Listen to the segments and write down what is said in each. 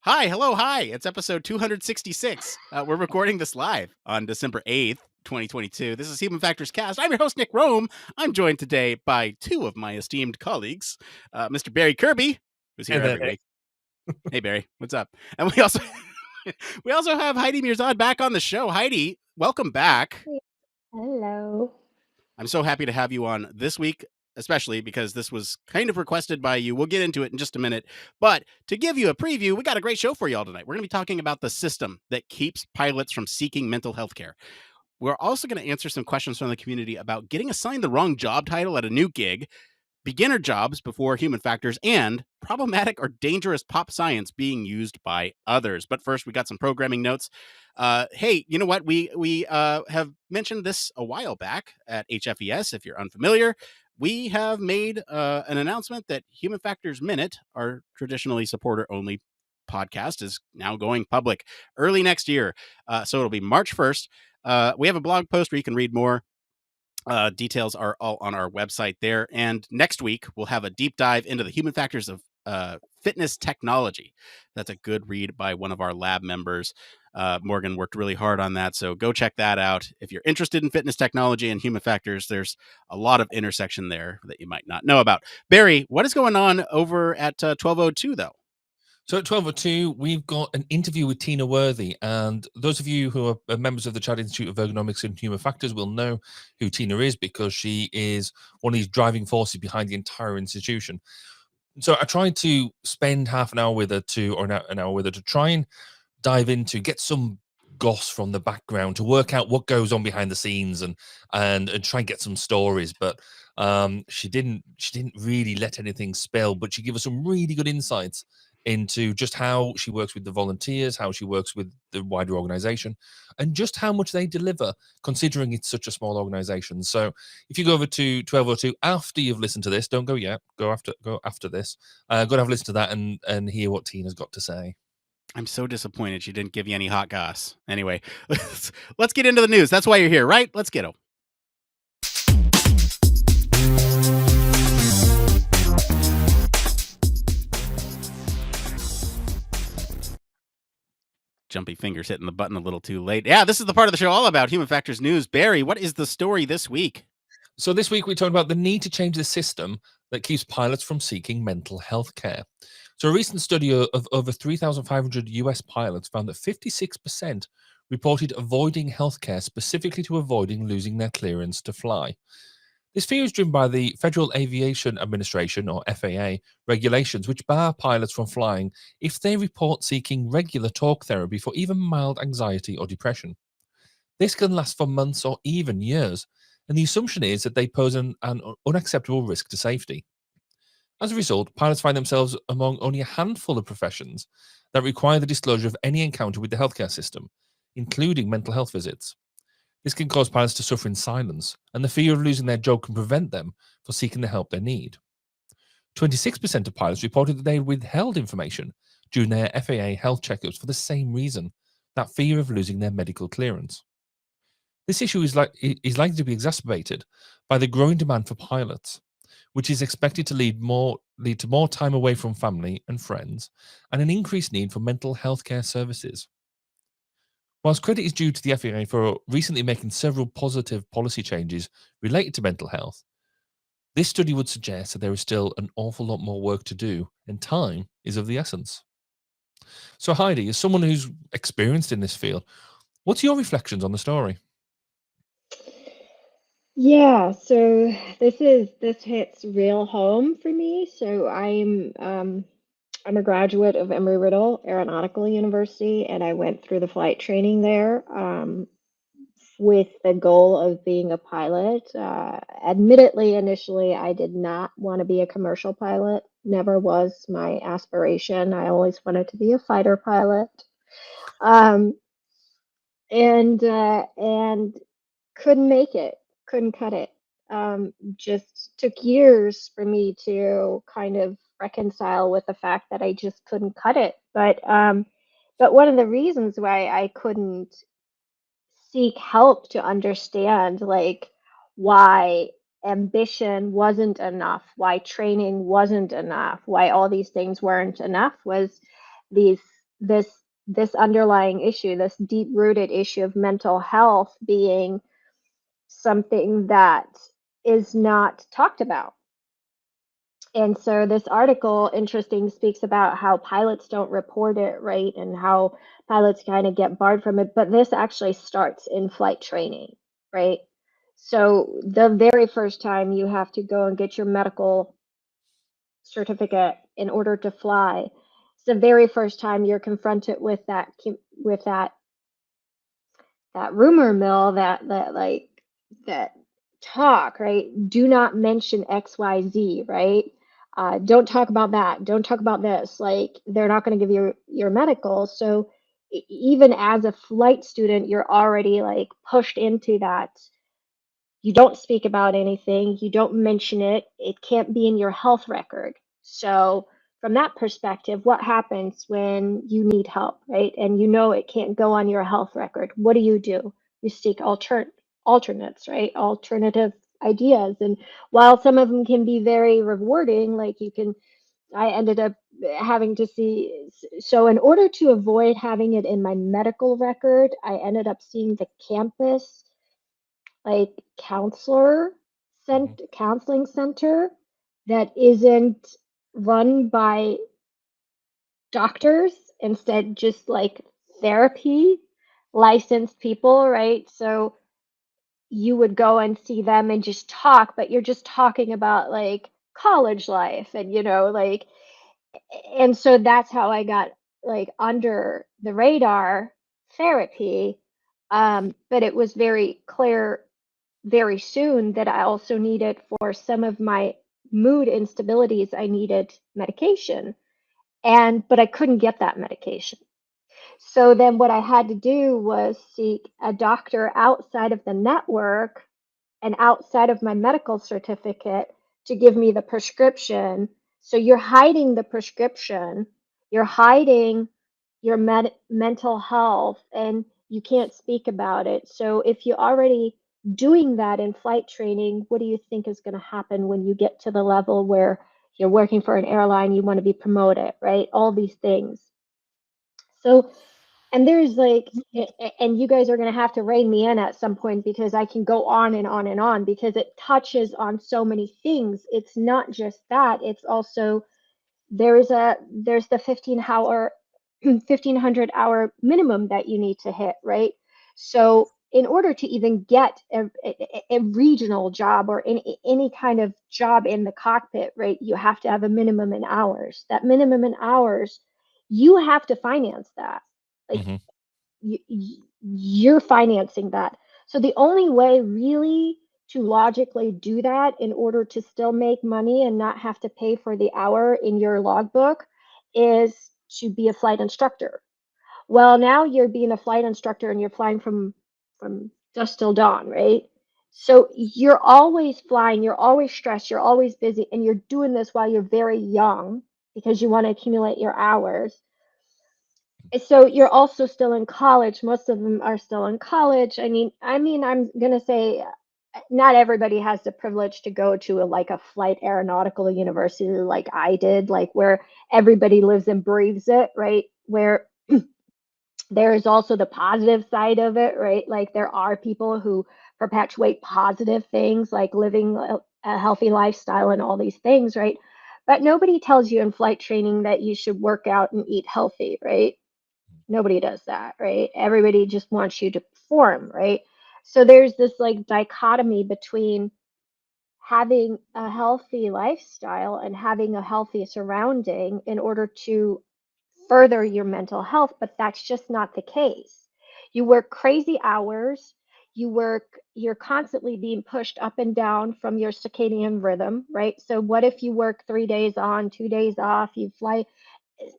Hi, hello, hi. It's episode 266. We're recording this live on December 8th, 2022. This is Human Factors Cast. I'm your host, Nick Rome. I'm joined today by two of my esteemed colleagues, Mr. Barry Kirby, who's here every week. Hey, Barry, what's up? And we also we also have Heidi Mirzad back on the show. Heidi, welcome back. Hello. I'm so happy to have you on this week, especially because this was kind of requested by you. We'll get into it in just a minute. But to give you a preview, we got a great show for you all tonight. We're going to be talking about the system that keeps pilots from seeking mental health care. We're also going to answer some questions from the community about getting assigned the wrong job title at a new gig, beginner jobs before human factors, and problematic or dangerous pop science being used by others. But first, we got some programming notes. Hey, you know what? We have mentioned this a while back at HFES. If you're unfamiliar, we have made an announcement that Human Factors Minute, our traditionally supporter-only podcast, is now going public early next year. So it'll be March 1st. We have a blog post where you can read more. Details are all on our website there. And next week, we'll have a deep dive into the human factors of fitness technology. That's a good read by one of our lab members. Morgan worked really hard on that. So go check that out. If you're interested in fitness technology and human factors, there's a lot of intersection there that you might not know about. Barry, what is going on over at 1202, though? So at 12:02, we've got an interview with Tina Worthy. And those of you who are members of the Chad Institute of Ergonomics and Human Factors will know who Tina is, because she is one of these driving forces behind the entire institution. So I tried to spend half an hour with her or an hour with her to try and dive into, get some goss from the background, to work out what goes on behind the scenes, and try and get some stories. But she didn't really let anything spill, but she gave us some really good insights into just how she works with the volunteers, how she works with the wider organization, and just how much they deliver, considering it's such a small organization. So if you go over to 1202 after you've listened to this, don't go yet, go after this, go and have a listen to that and hear what Tina's got to say. I'm so disappointed she didn't give you any hot goss. Anyway, let's get into the news. That's why you're here, right? Let's get them. Jumpy fingers hitting the button a little too late. Yeah, this is the part of the show all about human factors news. Barry, what is the story this week? So this week we talked about the need to change the system that keeps pilots from seeking mental health care. So a recent study of over 3,500 US pilots found that 56% reported avoiding healthcare specifically to avoiding losing their clearance to fly. This fear is driven by the Federal Aviation Administration, or FAA, regulations which bar pilots from flying if they report seeking regular talk therapy for even mild anxiety or depression. This can last for months or even years, and the assumption is that they pose an unacceptable risk to safety. As a result, pilots find themselves among only a handful of professions that require the disclosure of any encounter with the healthcare system, including mental health visits. This can cause pilots to suffer in silence, and the fear of losing their job can prevent them from seeking the help they need. 26% of pilots reported that they withheld information during their FAA health checkups for the same reason, that fear of losing their medical clearance. This issue is likely to be exacerbated by the growing demand for pilots, which is expected to lead to more time away from family and friends, and an increased need for mental health care services. Whilst credit is due to the FAA for recently making several positive policy changes related to mental health, this study would suggest that there is still an awful lot more work to do, and time is of the essence. So Heidi, as someone who's experienced in this field, what's your reflections on the story? Yeah, so this hits real home for me. So I'm a graduate of Embry-Riddle Aeronautical University, and I went through the flight training there with the goal of being a pilot. Admittedly, initially, I did not want to be a commercial pilot. Never was my aspiration. I always wanted to be a fighter pilot. Um, and couldn't make it, couldn't cut it. Just took years for me to kind of reconcile with the fact that I just couldn't cut it. But one of the reasons why I couldn't seek help to understand like why ambition wasn't enough, why training wasn't enough, why all these things weren't enough was these this underlying issue, this deep-rooted issue of mental health being something that is not talked about. And so this article, interesting, speaks about how pilots don't report it, right? And how pilots kind of get barred from it. But this actually starts in flight training, right? So the very first time you have to go and get your medical certificate in order to fly, it's the very first time you're confronted with that rumor mill, that talk, right? Do not mention XYZ, right? Don't talk about that. Don't talk about this. Like, they're not going to give you your medical. So even as a flight student, you're already like pushed into that. You don't speak about anything. You don't mention it. It can't be in your health record. So from that perspective, what happens when you need help, right? And you know it can't go on your health record. What do? You seek alternates, right? Alternative ideas. And while some of them can be very rewarding, I ended up having to see, so in order to avoid having it in my medical record, I ended up seeing the campus like counseling center that isn't run by doctors, instead just like therapy licensed people, right? So you would go and see them and just talk, but you're just talking about like college life and and so that's how I got like under the radar therapy. But it was very clear very soon that I also needed, for some of my mood instabilities, I needed medication. But I couldn't get that medication. So then what I had to do was seek a doctor outside of the network and outside of my medical certificate to give me the prescription. So you're hiding the prescription, you're hiding your mental health, and you can't speak about it. So if you're already doing that in flight training, what do you think is going to happen when you get to the level where you're working for an airline, you want to be promoted, right? All these things. So, and there's like, and you guys are going to have to rein me in at some point, because I can go on and on and on, because it touches on so many things. It's not just that, it's also, there's the 1500 hour minimum that you need to hit, right? So in order to even get a regional job or any kind of job in the cockpit, right, you have to have a minimum in hours. That minimum in hours, you have to finance that. Like, Mm-hmm. you're financing that. So the only way really to logically do that in order to still make money and not have to pay for the hour in your logbook is to be a flight instructor. Well, now you're being a flight instructor and you're flying from dusk till dawn, right? So you're always flying, you're always stressed, you're always busy, and you're doing this while you're very young because you want to accumulate your hours. So you're also still in college. Most of them are still in college. I'm gonna say not everybody has the privilege to go to like a flight aeronautical university like I did, like where everybody lives and breathes it, right? Where there is also the positive side of it, right? Like there are people who perpetuate positive things like living a healthy lifestyle and all these things, right? But nobody tells you in flight training that you should work out and eat healthy, right? Nobody does that, right? Everybody just wants you to perform, right? So there's this like dichotomy between having a healthy lifestyle and having a healthy surrounding in order to further your mental health, but that's just not the case. You work crazy hours, you're constantly being pushed up and down from your circadian rhythm, right? So what if you work 3 days on, 2 days off, you fly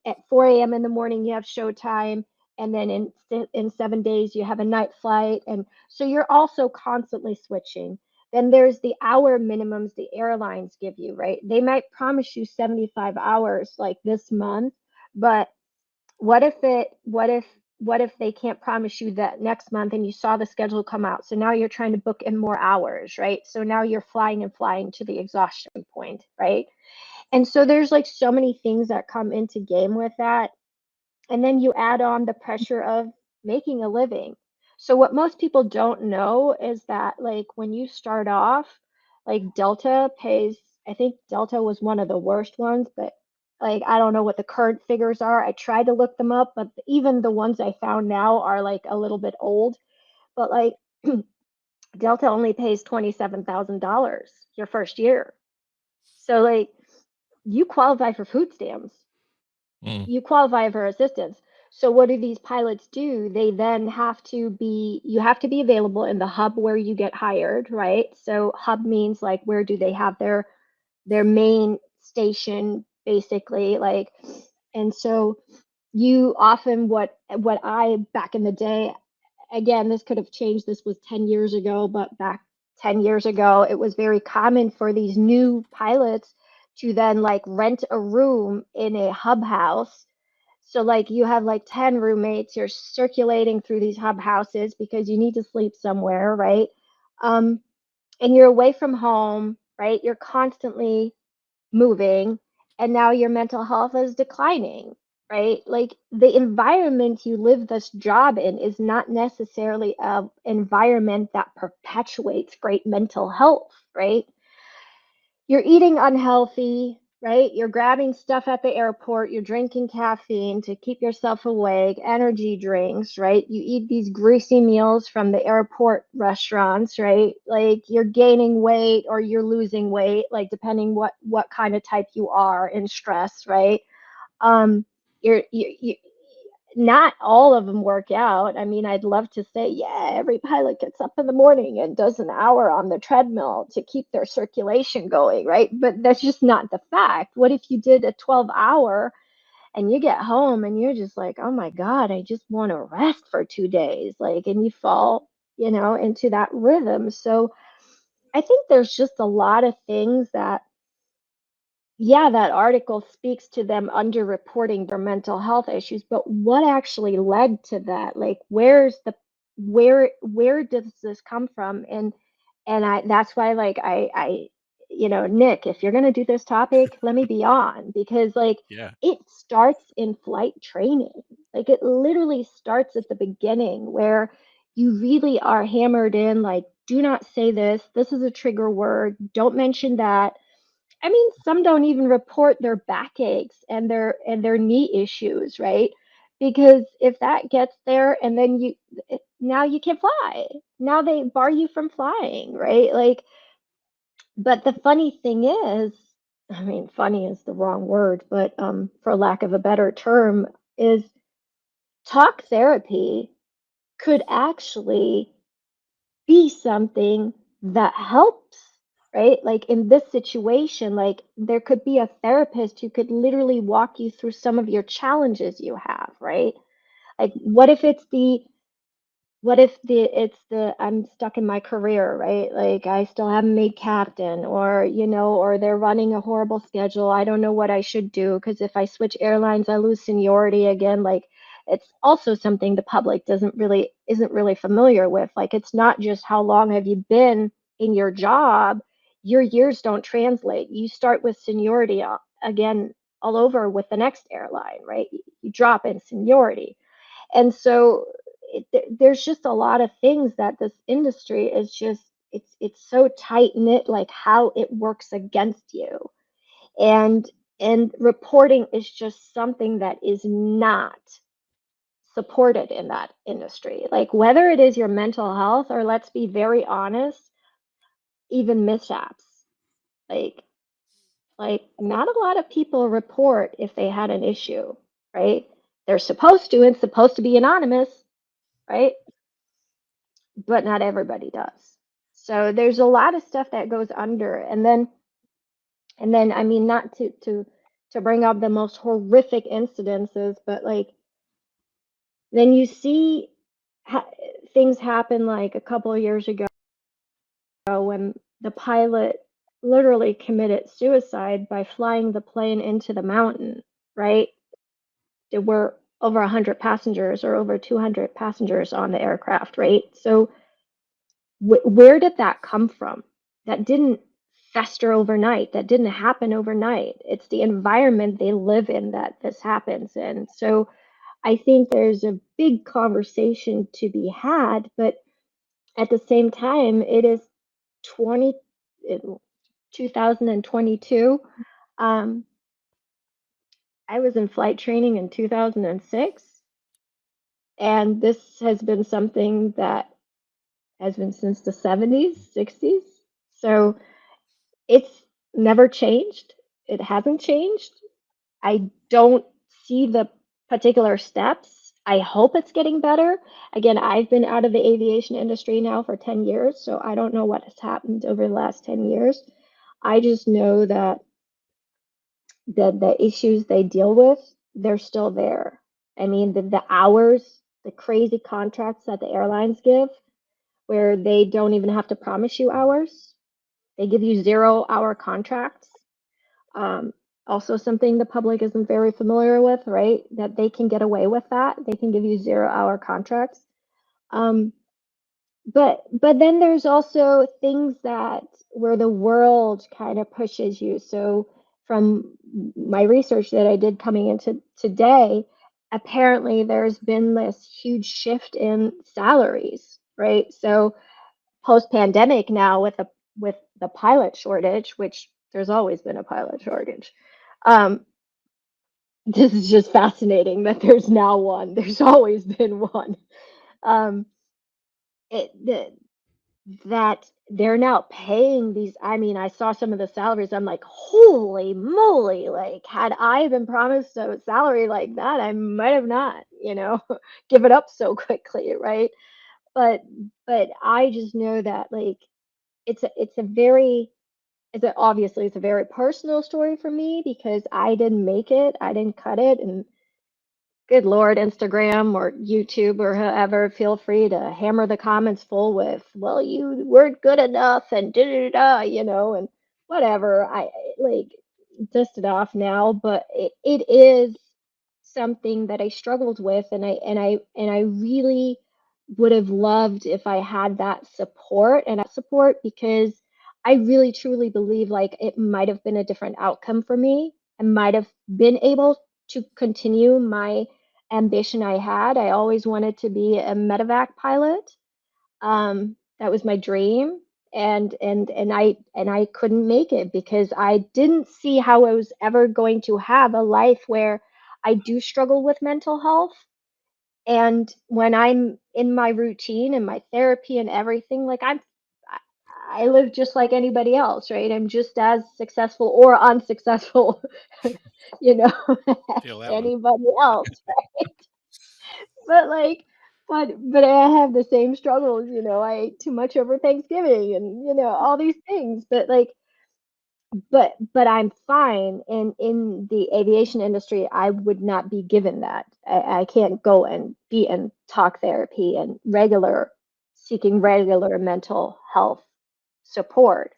at 4 a.m. in the morning, you have showtime, and then in 7 days you have a night flight, and so you're also constantly switching. Then there's the hour minimums the airlines give you, right? They might promise you 75 hours like this month, but what if they can't promise you that next month and you saw the schedule come out, so now you're trying to book in more hours, right? So now you're flying and flying to the exhaustion point, right? And so there's like so many things that come into game with that. And then you add on the pressure of making a living. So what most people don't know is that like when you start off, like Delta pays, I think Delta was one of the worst ones, but like I don't know what the current figures are. I tried to look them up, but even the ones I found now are like a little bit old. But like Delta only pays $27,000 your first year. So like you qualify for food stamps. You qualify for assistance. So what do these pilots do? They then have to be, you have to be available in the hub where you get hired, right? So hub means like where do they have their main station basically, like, and so you often what I back in the day, again, this could have changed, this was 10 years ago, but back 10 years ago, it was very common for these new pilots to then like rent a room in a hub house. So like you have like 10 roommates, you're circulating through these hub houses because you need to sleep somewhere, right? And you're away from home, right? You're constantly moving, and now your mental health is declining, right? Like the environment you live this job in is not necessarily an environment that perpetuates great mental health, right? You're eating unhealthy, right? You're grabbing stuff at the airport, you're drinking caffeine to keep yourself awake, energy drinks, right? You eat these greasy meals from the airport restaurants, right? Like you're gaining weight or you're losing weight, like depending what kind of type you are in stress, right? You not all of them work out. I mean, I'd love to say, yeah, every pilot gets up in the morning and does an hour on the treadmill to keep their circulation going, right? But that's just not the fact. What if you did a 12-hour and you get home and you're just like, oh my God, I just want to rest for 2 days, like, and you fall, into that rhythm. So I think there's just a lot of things that, yeah, that article speaks to them underreporting their mental health issues, but what actually led to that? Like, where does this come from? And I that's why like Nick, if you're gonna do this topic, let me be on because like Yeah. it starts in flight training. Like it literally starts at the beginning where you really are hammered in like, do not say this. This is a trigger word. Don't mention that. I mean, some don't even report their backaches and their knee issues, right? Because if that gets there and then now you can't fly. Now they bar you from flying, right? Like, but the funny thing is, I mean, funny is the wrong word, but for lack of a better term, is talk therapy could actually be something that helps, right? Like in this situation, like there could be a therapist who could literally walk you through some of your challenges you have, right? Like what if it's the I'm stuck in my career, right? Like I still haven't made captain, or or they're running a horrible schedule. I don't know what I should do because if I switch airlines, I lose seniority again. Like it's also something the public isn't really familiar with. Like it's not just how long have you been in your job, your years don't translate. You start with seniority again all over with the next airline, right? You drop in seniority. And so there's just a lot of things that this industry is just it's so tight knit, like how it works against you. And reporting is just something that is not supported in that industry. Like whether it is your mental health or, let's be very honest, even mishaps. Like not a lot of people report if they had an issue, right? They're supposed to, and supposed to be anonymous, right? But not everybody does. So there's a lot of stuff that goes under. And then I mean, not to bring up the most horrific incidences, but like then you see ha things happen like a couple of years ago when the pilot literally committed suicide by flying the plane into the mountain, right? There were over 100 passengers or over 200 passengers on the aircraft, right? So where did that come from? That didn't fester overnight. That didn't happen overnight. It's the environment they live in that this happens in. So I think there's a big conversation to be had, but at the same time, it is 20, it- 2022. Um, I was in flight training in 2006, and this has been something that has been since the 70s, 60s. So it's never changed. It hasn't changed. I don't see the particular steps. I hope it's getting better. Again, I've been out of the aviation industry now for 10 years, so I don't know what has happened over the last 10 years. I just know that the issues they deal with, they're still there. I mean, the hours, the crazy contracts that the airlines give, where they don't even have to promise you hours. They give you 0-hour contracts. Um, Also something the public isn't very familiar with, right? That they can get away with that. They can give you 0-hour contracts. Um, but then there's also things that where the world kind of pushes you. So from my research that I did coming into today, apparently there's been this huge shift in salaries, right? So post-pandemic now with the pilot shortage, which there's always been a pilot shortage. Um, this is just fascinating that there's now one. There's always been one. Um, it the, that they're now paying these. I mean, I saw some of the salaries. I'm like, holy moly! Like, had I been promised a salary like that, I might have not, give it up so quickly, right? But but I just know that like it's a very obviously it's a very personal story for me because I didn't make it, I didn't cut it, and good Lord, Instagram or YouTube or whoever, feel free to hammer the comments full with, well, you weren't good enough and da da da, and whatever. I like dust it off now, but it is something that I struggled with, and I really would have loved if I had that support because I really truly believe like it might have been a different outcome for me. I might have been able to continue my ambition I had. I always wanted to be a medevac pilot. That was my dream, and I couldn't make it because I didn't see how I was ever going to have a life where I do struggle with mental health. And when I'm in my routine and my therapy and everything, like I live just like anybody else, right? I'm just as successful or unsuccessful, you know, as Feel that one. anybody else, right? But like, but I have the same struggles, I ate too much over Thanksgiving and all these things. But like, but I'm fine. And in the aviation industry, I would not be given that. I can't go and be in talk therapy and seeking regular mental health support.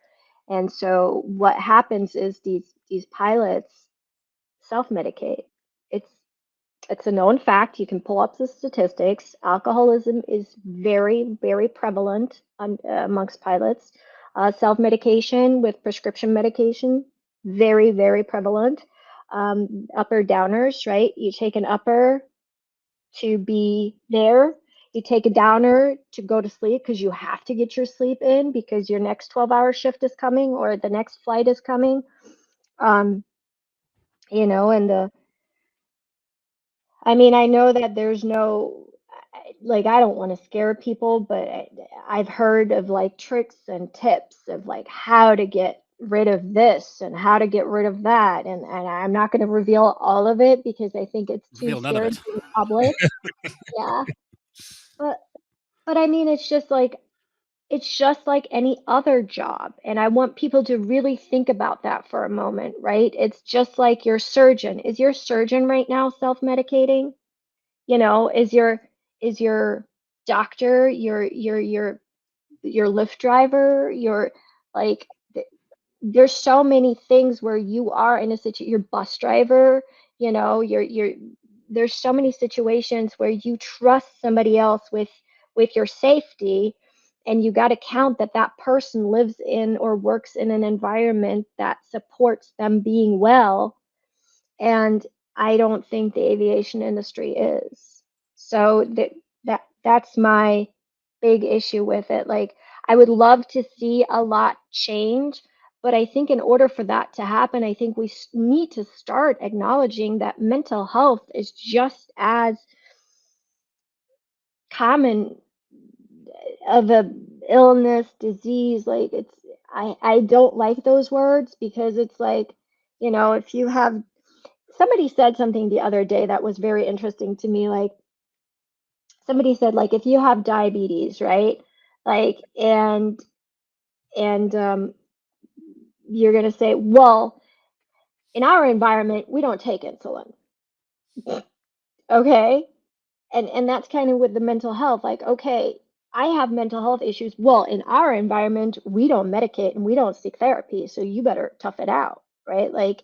And so what happens is these pilots self-medicate. It's it's a known fact. You can pull up the statistics. Alcoholism is very, very prevalent amongst pilots. Self-medication with prescription medication, very, very prevalent. Upper downers, right? You take an upper to be there. You take a downer to go to sleep because you have to get your sleep in because your next 12-hour shift is coming or the next flight is coming. Um, and I mean, I know that there's no, like, I don't want to scare people, but I've heard of like tricks and tips of like how to get rid of this and how to get rid of that. And I'm not going to reveal all of it because I think it's too Reveal none of scary it. to the public. Yeah. But, but I mean, it's just like any other job. And I want people to really think about that for a moment, right? It's just like your surgeon. Is your surgeon right now self-medicating? Is your doctor, your Lyft driver, your like there's so many things where you are in a situation, your bus driver, you're there's so many situations where you trust somebody else with your safety, and you got to count that that person lives in or works in an environment that supports them being well. And I don't think the aviation industry is. So that's my big issue with it. Like, I would love to see a lot change, but I think in order for that to happen, I think we need to start acknowledging that mental health is just as common of a illness, disease. Like, I don't like those words because it's like, if you have, somebody said something the other day that was very interesting to me. Like, somebody said, like, if you have diabetes, right? Like, and you're gonna say, well, in our environment, we don't take insulin. Okay. And that's kind of with the mental health. Like, okay, I have mental health issues. Well, in our environment, we don't medicate and we don't seek therapy. So you better tough it out, right? Like,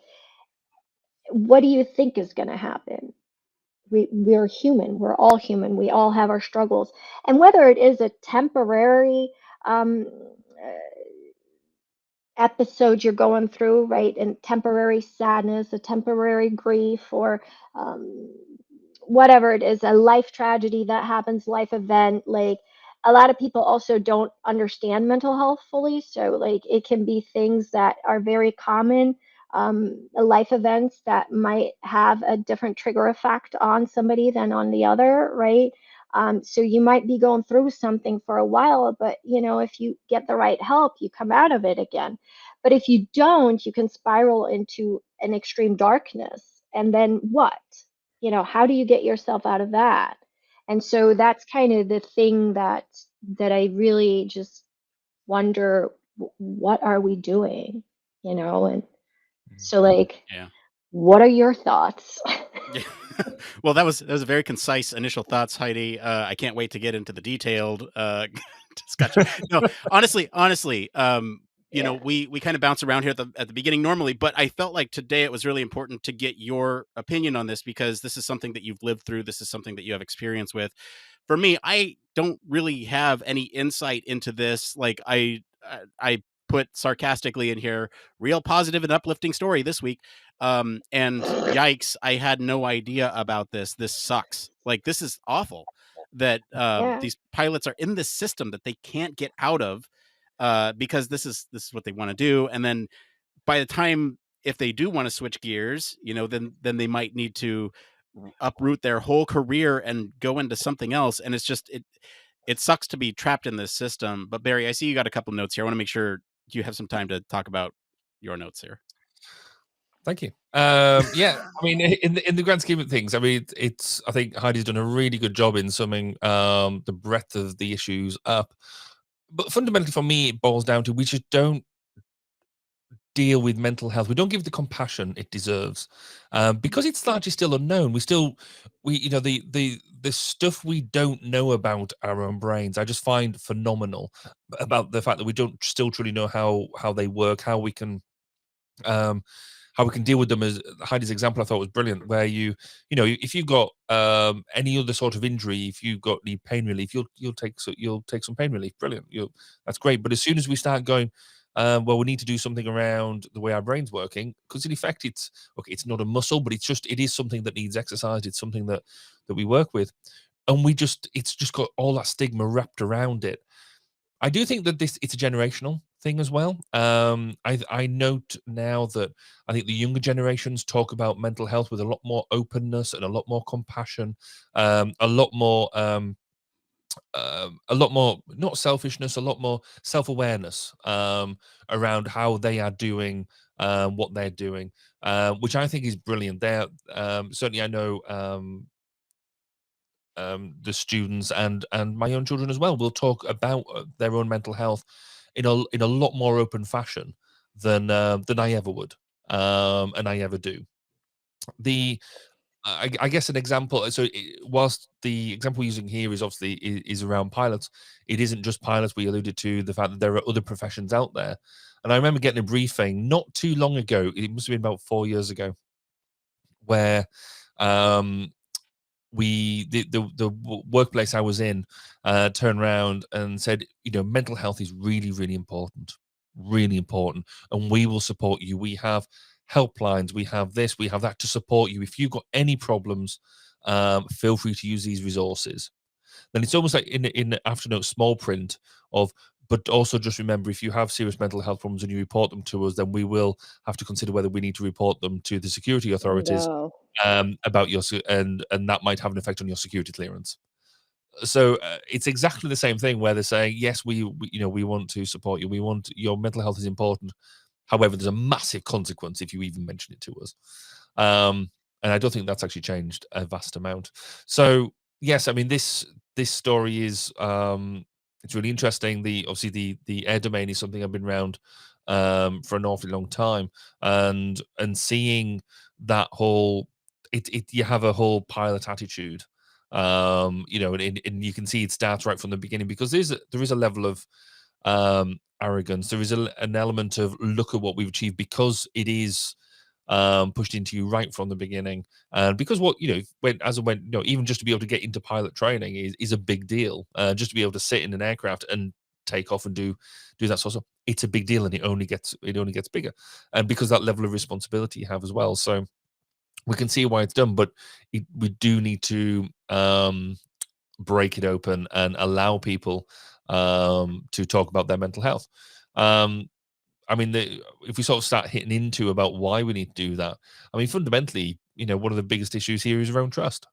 what do you think is going to happen? We're human. We're all human. We all have our struggles. And whether it is a temporary um, episode you're going through, right? And temporary sadness, a temporary grief, or um, whatever it is, a life tragedy that happens, life event. Like, a lot of people also don't understand mental health fully. So, like, it can be things that are very common, life events that might have a different trigger effect on somebody than on the other, right? So you might be going through something for a while, but if you get the right help, you come out of it again. But if you don't, you can spiral into an extreme darkness. And then what? How do you get yourself out of that? And so that's kind of the thing that I really just wonder, what are we doing? And so, like, Yeah. what are your thoughts? Yeah. Well, that was a very concise initial thoughts, Heidi. I can't wait to get into the detailed discussion. No, honestly, Yeah. we kind of bounce around here at the beginning normally, but I felt like today it was really important to get your opinion on this because this is something that you've lived through. This is something that you have experience with. For me, I don't really have any insight into this. Like, I put sarcastically in here, real positive and uplifting story this week. And yikes, I had no idea about this. This sucks. Like, this is awful that Yeah. these pilots are in this system that they can't get out of because this is what they want to do. And then by the time, if they do want to switch gears, then they might need to uproot their whole career and go into something else. And it sucks to be trapped in this system. But Barry, I see you got a couple notes here. I want to make sure you have some time to talk about your notes here. Thank you. Yeah, I mean, in the grand scheme of things, I mean, it's I think Heidi's done a really good job in summing the breadth of the issues up. But fundamentally, for me, it boils down to we just don't deal with mental health. We don't give the compassion it deserves because it's largely still unknown. The stuff we don't know about our own brains, I just find phenomenal about the fact that we don't still truly know how they work, um, how we can deal with them. As Heidi's example, I thought was brilliant, where if you've got any other sort of injury, if you've got any pain relief, you'll take some pain relief. Brilliant, that's great. But as soon as we start going, well, we need to do something around the way our brain's working, because in effect, it's okay. It's not a muscle, but it is something that needs exercise. It's something that we work with, and it's just got all that stigma wrapped around it. I do think that it's a generational thing as well. I note now that I think the younger generations talk about mental health with a lot more openness and a lot more compassion, a lot more not selfishness, a lot more self-awareness around how they are doing what they're doing, which I think is brilliant. There, certainly, I know. The students and my own children as well will talk about their own mental health in a lot more open fashion than I ever would, and I ever do. The I guess an example. So, whilst the example we're using here is obviously is around pilots, it isn't just pilots. We alluded to the fact that there are other professions out there, and I remember getting a briefing not too long ago. It must have been about 4 years ago, where um, the workplace I was in turned around and said, mental health is really, really important, and we will support you. We have helplines, we have this, we have that to support you. If you've got any problems, feel free to use these resources. Then it's almost like in the afternote small print of, but also just remember, if you have serious mental health problems and you report them to us, then we will have to consider whether we need to report them to the security There you authorities go. about your and that might have an effect on your security clearance. So it's exactly the same thing where they're saying, yes, we we want to support you, we want, your mental health is important. However, there's a massive consequence if you even mention it to us. And I don't think that's actually changed a vast amount. So yes, I mean, this story is it's really interesting. Obviously the air domain is something I've been around for an awfully long time, and seeing that whole, you have a whole pilot attitude, and you can see it starts right from the beginning, because there is a level of arrogance. There is an element of, look at what we've achieved, because it is pushed into you right from the beginning. And because when even just to be able to get into pilot training is a big deal. Just to be able to sit in an aircraft and take off and do that sort of, it's a big deal, and it only gets bigger, and because that level of responsibility you have as well. So we can see why it's done, but we do need to break it open and allow people to talk about their mental health. I mean, if we sort of start hitting into about why we need to do that, I mean, fundamentally, one of the biggest issues here is around trust.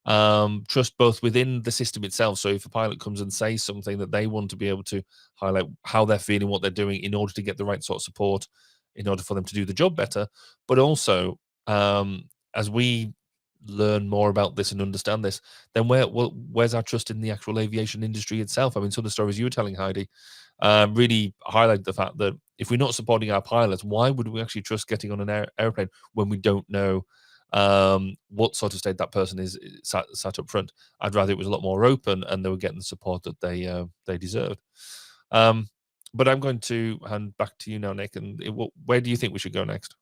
Trust both within the system itself. So if a pilot comes and says something, that they want to be able to highlight how they're feeling, what they're doing, in order to get the right sort of support, in order for them to do the job better. But also, as we learn more about this and understand this, then where's our trust in the actual aviation industry itself? I mean, some of the stories you were telling, Heidi, really highlight the fact that if we're not supporting our pilots, why would we actually trust getting on an airplane when we don't know what sort of state that person is sat up front? I'd rather it was a lot more open and they were getting the support that they deserved. But I'm going to hand back to you now, Nick. And where do you think we should go next?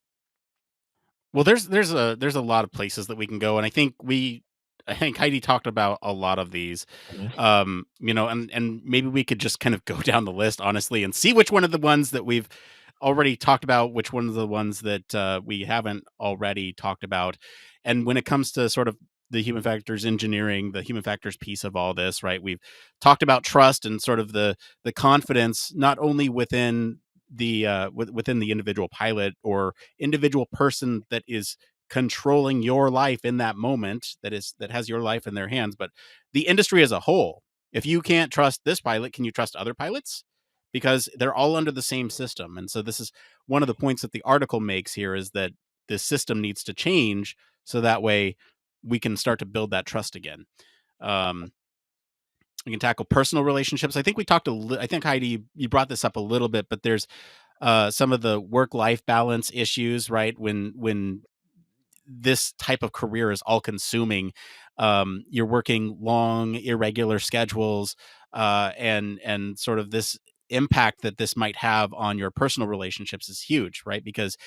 Well, there's a lot of places that we can go, and I think Heidi talked about a lot of these, and maybe we could just kind of go down the list honestly and see which one of the ones that we've already talked about, which one of the ones that we haven't already talked about. And when it comes to sort of the human factors engineering, the human factors piece of all this, right? We've talked about trust and sort of the confidence, not only within within the individual pilot or individual person that is controlling your life in that moment, that has your life in their hands, but the industry as a whole. If you can't trust this pilot, can you trust other pilots? Because they're all under the same system. And so this is one of the points that the article makes here, is that this system needs to change, so that way we can start to build that trust again. We can tackle personal relationships. I think we talked I think, Heidi, you brought this up a little bit, but there's some of the work-life balance issues, right? When this type of career is all consuming, you're working long, irregular schedules, and sort of this impact that this might have on your personal relationships is huge, right? Because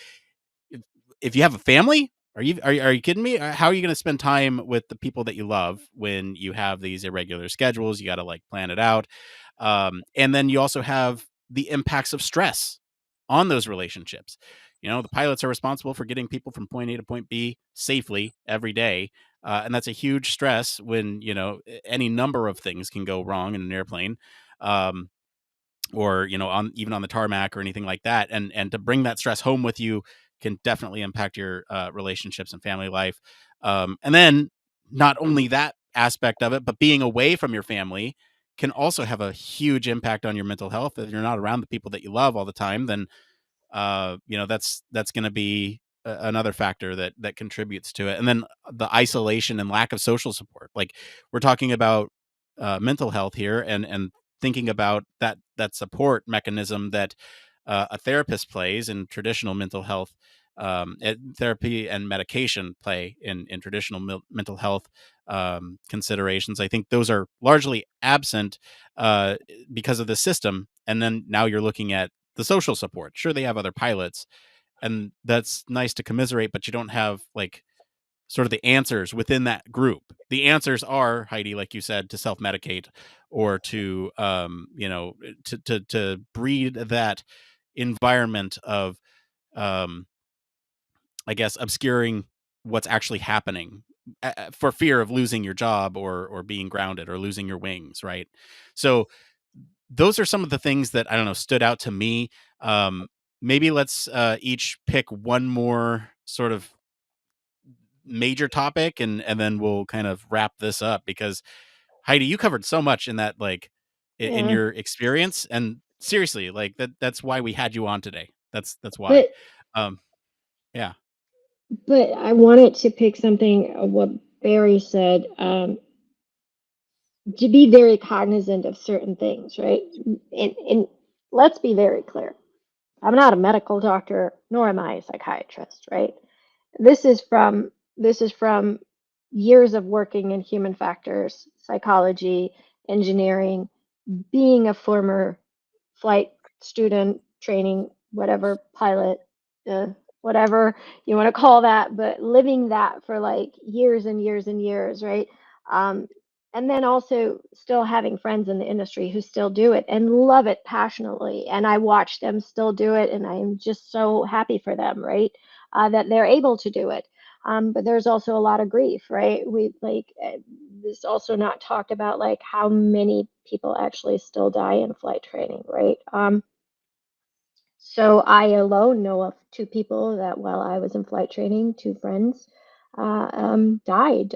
if you have a family, are you kidding me? How are you going to spend time with the people that you love when you have these irregular schedules? You got to like plan it out, and then you also have the impacts of stress on those relationships. The pilots are responsible for getting people from point A to point B safely every day, and that's a huge stress when any number of things can go wrong in an airplane. Or on even on the tarmac or anything like that, and to bring that stress home with you can definitely impact your relationships and family life. And then not only that aspect of it, but being away from your family can also have a huge impact on your mental health. If you're not around the people that you love all the time, then that's going to be another factor that contributes to it. And then the isolation and lack of social support. Like, we're talking about mental health here, and thinking about that support mechanism that a therapist plays in traditional mental health, therapy and medication play in traditional mental health considerations. I think those are largely absent because of the system. And then now you're looking at the social support. Sure, they have other pilots, and that's nice to commiserate, but you don't have like sort of the answers within that group. The answers are, Heidi, like you said, to self-medicate, or to to breed that environment of I guess, obscuring what's actually happening for fear of losing your job or being grounded or losing your wings, right? So those are some of the things that I don't know stood out to me. Maybe let's each pick one more sort of major topic, and then we'll kind of wrap this up because Heidi, you covered so much in that, like in Yeah. your experience, and seriously, like that's why we had you on today. That's why. But Um, yeah. but I wanted to pick something of what Barry said, to be very cognizant of certain things, right? And let's be very clear. I'm not a medical doctor, nor am I a psychiatrist, right? This is from this is from years of working in human factors, psychology, engineering, being a former flight student, training, whatever, pilot, uh, whatever you want to call that, but living that for like years and years and years, right? Um, and then also still having friends in the industry who still do it and love it passionately. And I watch them still do it, and I am just so happy for them, right? That they're able to do it. But there's also a lot of grief, right? We like this also not talked about like how many people actually still die in flight training, right? So I alone know of two people that while I was in flight training, two friends died,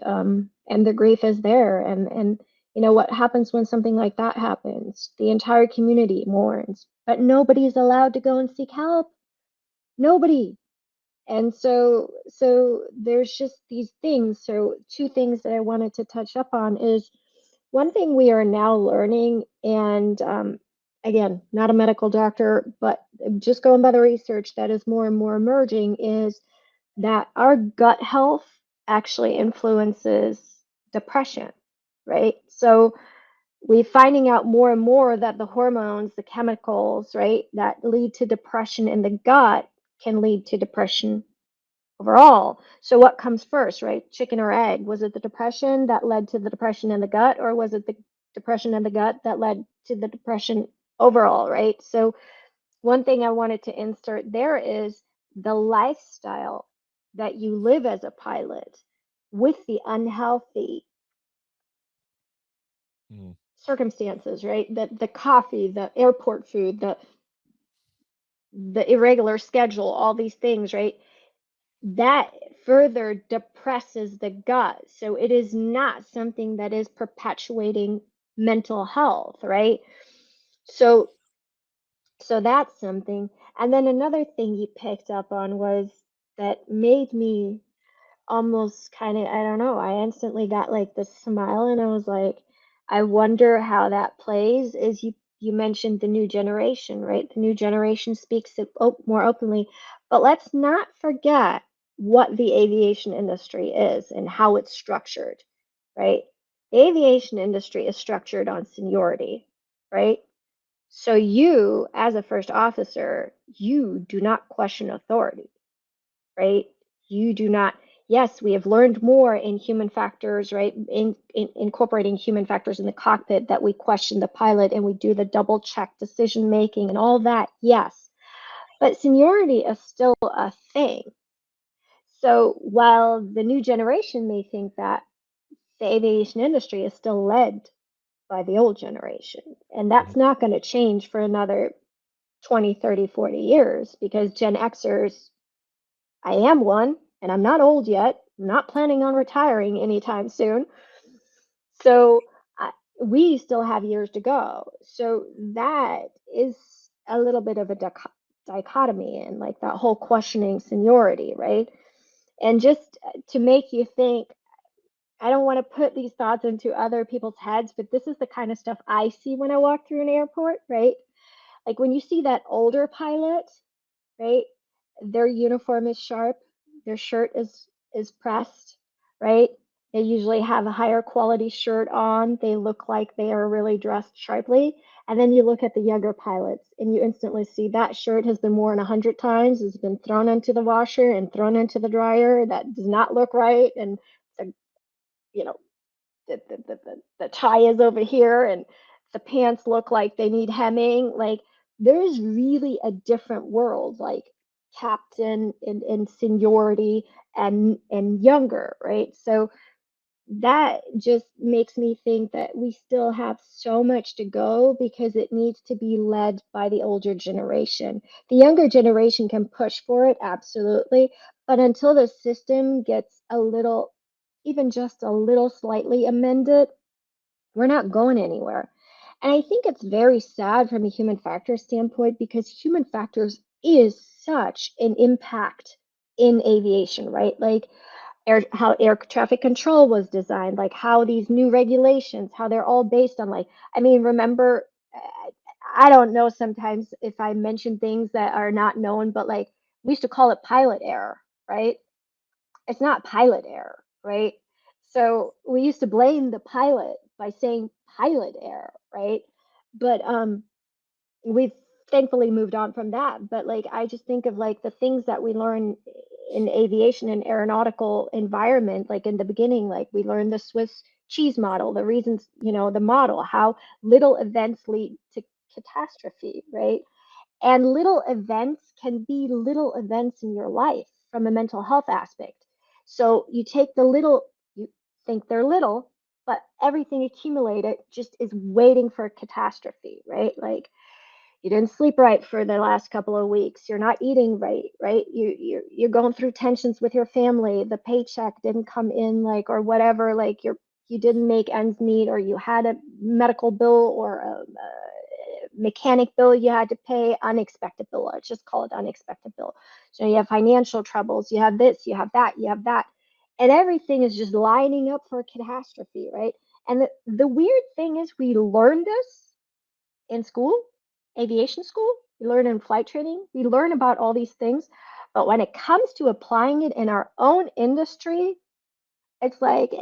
and the grief is there. And you know what happens when something like that happens? The entire community mourns, but nobody's allowed to go and seek help. Nobody. And so there's just these things. So two things that I wanted to touch up on is one thing we are now learning, and again, not a medical doctor, but just going by the research that is more and more emerging, is that our gut health actually influences depression, right? So we're finding out more and more that the hormones, the chemicals, right, that lead to depression in the gut can lead to depression overall. So what comes first, right? Chicken or egg? Was it the depression that led to the depression in the gut, or was it the depression in the gut that led to the depression overall, right? So one thing I wanted to insert there is the lifestyle that you live as a pilot with the unhealthy Mm. circumstances, right? The coffee, the airport food, the irregular schedule, all these things, right? That further depresses the gut. So it is not something that is perpetuating mental health, right? So so that's something. And then another thing you picked up on was that made me almost kind of, I don't know, I instantly got like this smile, and I was like, I wonder how that plays. Is you mentioned the new generation, right? The new generation speaks it more openly, but let's not forget what the aviation industry is and how it's structured, right? The aviation industry is structured on seniority, right? So you, as a first officer, you do not question authority, right? You do not. Yes, we have learned more in human factors, right? In incorporating human factors in the cockpit, that we question the pilot and we do the double check decision making and all that. Yes, but seniority is still a thing. So while the new generation may think that the aviation industry is still led by the old generation, and that's Mhm. not going to change for another 20, 30, 40 years, because Gen Xers, I am one, and I'm not old yet. I'm not planning on retiring anytime soon. So we still have years to go. So that is a little bit of a dichotomy in like that whole questioning seniority, right? And just to make you think, I don't want to put these thoughts into other people's heads, but this is the kind of stuff I see when I walk through an airport, right? Like when you see that older pilot, right? Their uniform is sharp, their shirt is pressed, right? They usually have a higher quality shirt on. They look like they are really dressed sharply. And then you look at the younger pilots and you instantly see that shirt has been worn 100 times, has been thrown into the washer and thrown into the dryer. That does not look right. And the, you know, the tie is over here and the pants look like they need hemming. Like there's really a different world. Like captain in seniority and younger, right? So that just makes me think that we still have so much to go because it needs to be led by the older generation. The younger generation can push for it, absolutely, but until the system gets a little, even just a little slightly amended, we're not going anywhere. And I think it's very sad from a human factors standpoint because human factors is such an impact in aviation, right? Like how air traffic control was designed, like how these new regulations, how they're all based on like, I mean, remember, I don't know sometimes if I mention things that are not known, but like we used to call it pilot error, right? It's not pilot error, right? So we used to blame the pilot by saying pilot error, right? But we've thankfully moved on from that. But like I just think of like the things that we learn in aviation and aeronautical environment, like in the beginning, like we learned the Swiss cheese model, the reasons, you know, the model, how little events lead to catastrophe, right? And little events can be little events in your life from a mental health aspect. So you take the little, you think they're little, but everything accumulated just is waiting for a catastrophe, right? Like you didn't sleep right for the last couple of weeks. You're not eating right, right? You're going through tensions with your family. The paycheck didn't come in, like, or whatever. Like you didn't make ends meet, or you had a medical bill or a mechanic bill you had to pay, unexpected bill. Let's just call it unexpected bill. So you have financial troubles. You have this. You have that. You have that, and everything is just lining up for a catastrophe, right? And the weird thing is, we learn this in school, aviation school, we learn in flight training, we learn about all these things. But when it comes to applying it in our own industry, it's like,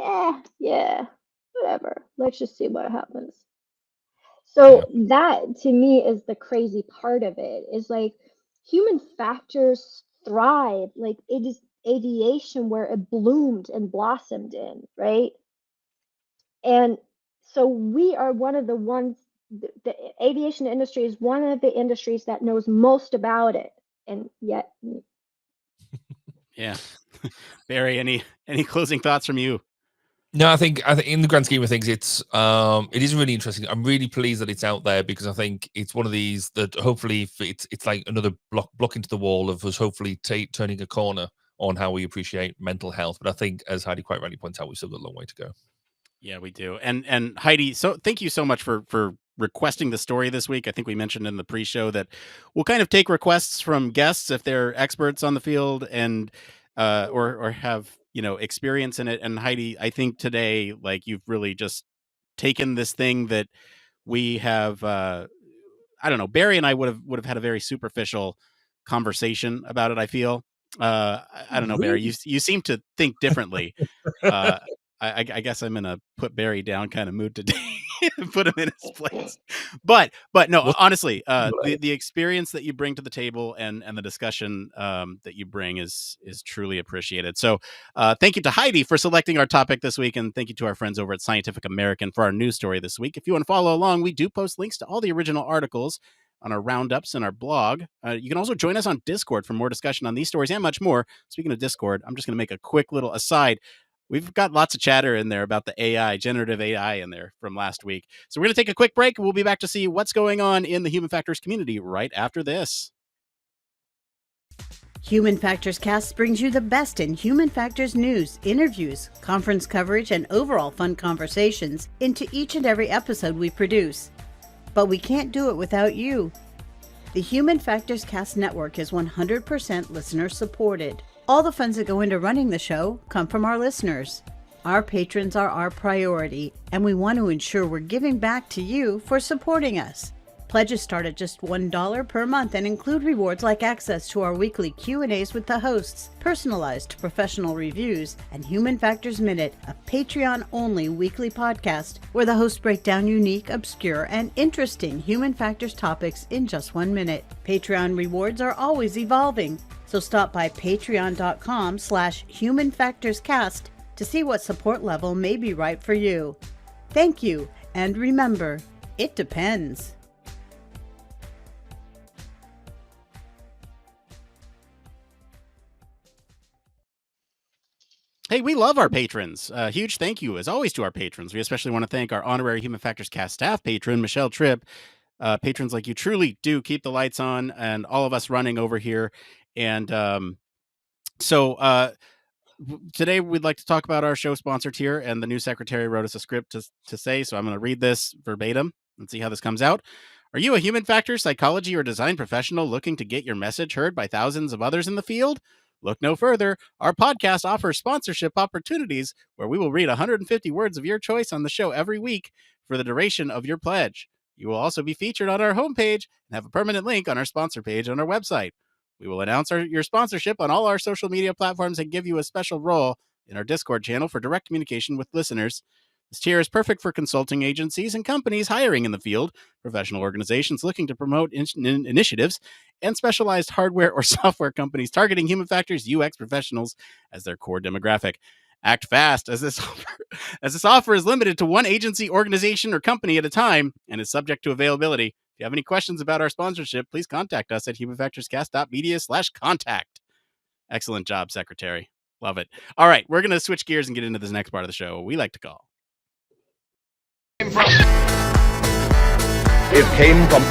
yeah, whatever. Let's just see what happens. Yeah. So that to me is the crazy part of it, is like human factors thrive. Like it is aviation where it bloomed and blossomed in, right? And so we are one of the ones, the aviation industry is one of the industries that knows most about it. And yet, Yeah. Barry, any closing thoughts from you? No, I think in the grand scheme of things, it is really interesting. I'm really pleased that it's out there because I think it's one of these that hopefully it's like another block into the wall of us hopefully turning a corner on how we appreciate mental health. But I think, as Heidi quite rightly points out, we've still got a long way to go. Yeah, we do. And Heidi, so thank you so much for requesting the story this week. I think we mentioned in the pre-show that we'll kind of take requests from guests if they're experts on the field and or have, you know, experience in it. And Heidi, I think today, like, you've really just taken this thing that we have I don't know, Barry and I would have had a very superficial conversation about it, I feel. I don't know, Barry. Really? You seem to think differently. Uh, I guess I'm in a put Barry down kind of mood today and put him in his place. But no, What's honestly, the the experience that you bring to the table and the discussion that you bring is truly appreciated. So thank you to Heidi for selecting our topic this week, and thank you to our friends over at Scientific American for our news story this week. If you want to follow along, we do post links to all the original articles on our roundups and our blog. You can also join us on Discord for more discussion on these stories and much more. Speaking of Discord, I'm just going to make a quick little aside. We've got lots of chatter in there about the AI, generative AI in there from last week. So we're going to take a quick break. We'll be back to see what's going on in the human factors community right after this. Human Factors Cast brings you the best in human factors news, interviews, conference coverage, and overall fun conversations into each and every episode we produce. But we can't do it without you. The Human Factors Cast network is 100% listener supported. All the funds that go into running the show come from our listeners. Our patrons are our priority, and we want to ensure we're giving back to you for supporting us. Pledges start at just $1 per month and include rewards like access to our weekly Q&As with the hosts, personalized professional reviews, and Human Factors Minute, a Patreon-only weekly podcast where the hosts break down unique, obscure, and interesting human factors topics in just 1 minute. Patreon rewards are always evolving, so stop by patreon.com/humanfactorscast to see what support level may be right for you. Thank you, and remember, it depends. Hey, we love our patrons. Huge thank you, as always, to our patrons. We especially want to thank our honorary Human Factors Cast staff patron, Michelle Tripp. Patrons like you truly do keep the lights on and all of us running over here. And so today we'd like to talk about our show sponsored here, and the new secretary wrote us a script to say, so I'm going to read this verbatim and see how this comes out. Are you a human factors, psychology, or design professional looking to get your message heard by thousands of others in the field? Look no further. Our podcast offers sponsorship opportunities where we will read 150 words of your choice on the show every week for the duration of your pledge. You will also be featured on our homepage and have a permanent link on our sponsor page on our website. We will announce your sponsorship on all our social media platforms and give you a special role in our Discord channel for direct communication with listeners. This tier is perfect for consulting agencies and companies hiring in the field, professional organizations looking to promote initiatives, and specialized hardware or software companies targeting human factors UX professionals as their core demographic. Act fast, as this offer is limited to one agency, organization, or company at a time and is subject to availability. If you have any questions about our sponsorship, please contact us at humanfactorscast.media/contact. Excellent job, Secretary. Love it. All right, we're going to switch gears and get into this next part of the show we like to call. It came from.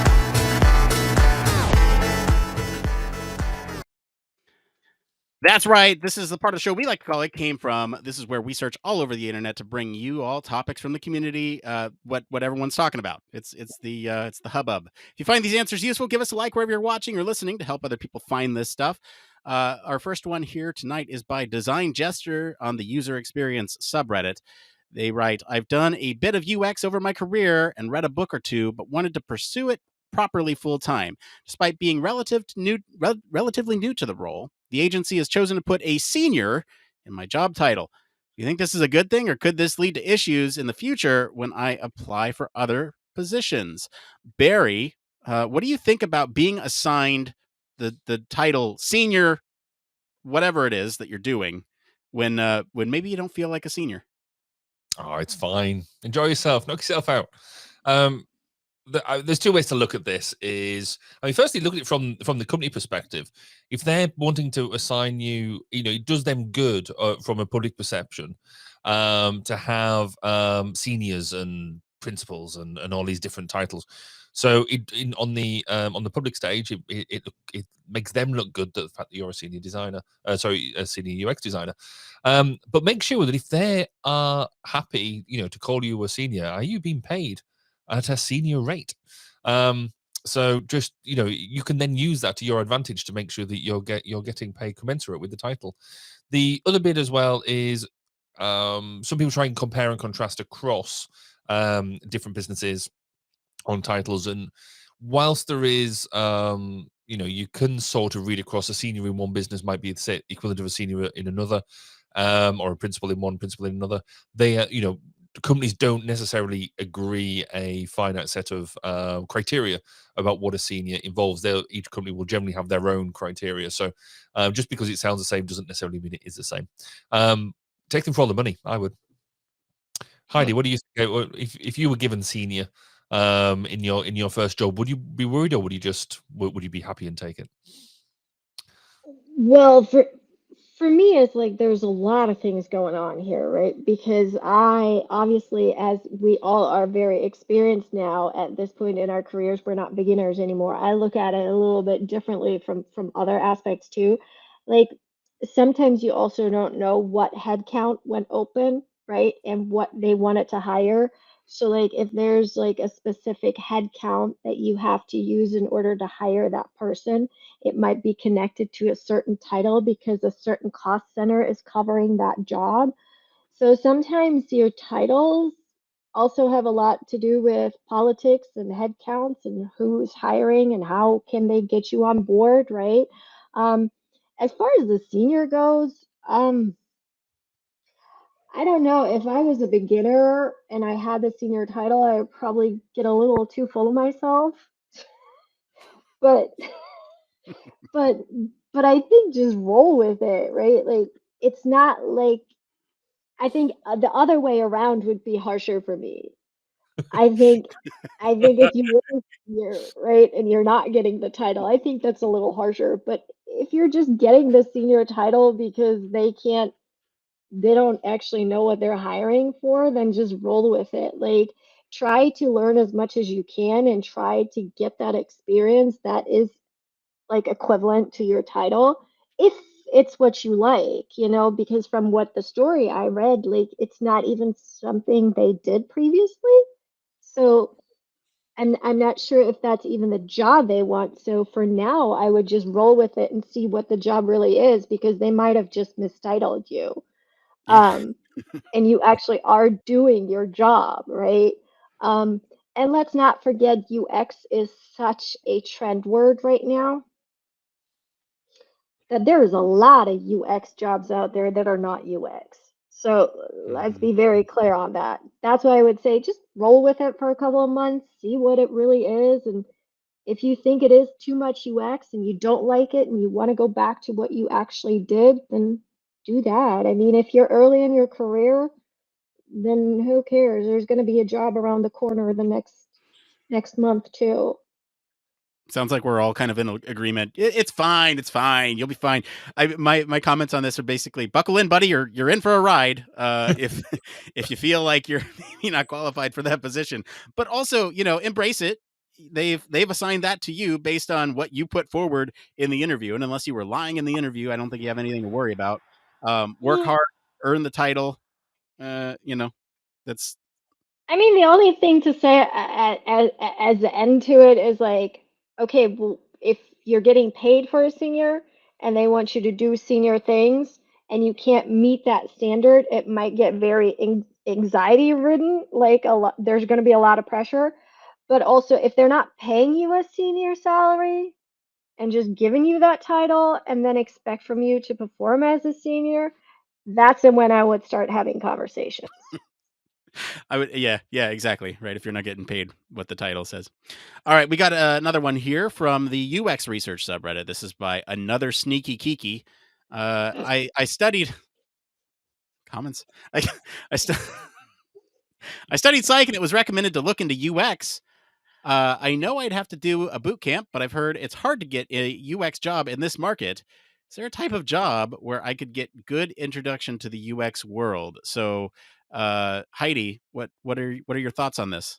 That's right. This is the part of the show we like to call It Came From. This is where we search all over the internet to bring you all topics from the community, what everyone's talking about. It's the hubbub. If you find these answers useful, give us a like wherever you're watching or listening to help other people find this stuff. Our first one here tonight is by Design Gesture on the User Experience subreddit. They write, I've done a bit of UX over my career and read a book or two, but wanted to pursue it properly full time. Despite being relatively new to the role, the agency has chosen to put a senior in my job title. Do you think this is a good thing, or could this lead to issues in the future when I apply for other positions? Barry, what do you think about being assigned the title senior, whatever it is that you're doing, when maybe you don't feel like a senior? Oh, it's fine. Enjoy yourself. Knock yourself out. There's two ways to look at this. Firstly, look at it from the company perspective. If they're wanting to assign you, it does them good from a public perception to have seniors and principals and all these different titles. So on the public stage, it makes them look good, the fact that you're a senior designer, a senior UX designer. But make sure that if they are happy, to call you a senior, are you being paid at a senior rate? So just you can then use that to your advantage to make sure that you're getting paid commensurate with the title. The other bit as well is some people try and compare and contrast across different businesses on titles, and whilst there is you can sort of read across, a senior in one business might be the equivalent of a senior in another, or a principal in one, principal in another. They companies don't necessarily agree a finite set of criteria about what a senior involves. Each company will generally have their own criteria. So just because it sounds the same doesn't necessarily mean it is the same. Take them for all the money, I would. Heidi, what do you think? If you were given senior in your first job, would you be worried, or would you be happy and take it? Well, for me, it's like there's a lot of things going on here, right? Because I obviously, as we all are very experienced now at this point in our careers, we're not beginners anymore. I look at it a little bit differently from other aspects too. Like sometimes you also don't know what headcount went open, right? And what they wanted to hire. So like if there's like a specific headcount that you have to use in order to hire that person, it might be connected to a certain title because a certain cost center is covering that job. So sometimes your titles also have a lot to do with politics and headcounts and who's hiring and how can they get you on board, right? Um, as far as the senior goes, I don't know. If I was a beginner and I had the senior title, I would probably get a little too full of myself. But but but I think just roll with it, right? Like it's not like I think the other way around would be harsher for me. I think I think if you're right and you're not getting the title, I think that's a little harsher. But if you're just getting the senior title because they can't they don't actually know what they're hiring for, then just roll with it. Like, try to learn as much as you can and try to get that experience that is like equivalent to your title, if it's what you like, because from what the story I read, like, it's not even something they did previously. So, and I'm not sure if that's even the job they want. So for now, I would just roll with it and see what the job really is, because they might have just mistitled you. Yeah. Um, and you actually are doing your job, right? Um, and let's not forget UX is such a trend word right now that there is a lot of UX jobs out there that are not UX. So let's Mhm. be very clear on that. That's why I would say just roll with it for a couple of months, see what it really is. And if you think it is too much UX and you don't like it and you want to go back to what you actually did, then do that. I mean, if you're early in your career, then who cares? There's going to be a job around the corner the next month too. Sounds like we're all kind of in agreement. It's fine. It's fine. You'll be fine. My comments on this are basically buckle in, buddy. You're in for a ride. If if you feel like you're maybe not qualified for that position, but also embrace it. They've assigned that to you based on what you put forward in the interview, and unless you were lying in the interview, I don't think you have anything to worry about. Work Yeah. hard, earn the title. That's I mean, the only thing to say as the end to it is like, okay, well, if you're getting paid for a senior and they want you to do senior things and you can't meet that standard, it might get very anxiety ridden. Like there's going to be a lot of pressure. But also, if they're not paying you a senior salary and just giving you that title and then expect from you to perform as a senior, that's when I would start having conversations. I would, yeah, exactly. Right. If you're not getting paid what the title says. All right. We got another one here from the UXResearch subreddit. This is by anothersneakykiki. I studied comments. I, I, stu- I studied psych and it was recommended to look into UX. I know I'd have to do a boot camp, but I've heard it's hard to get a UX job in this market. Is there a type of job where I could get good introduction to the UX world? So, Heidi, what are your thoughts on this?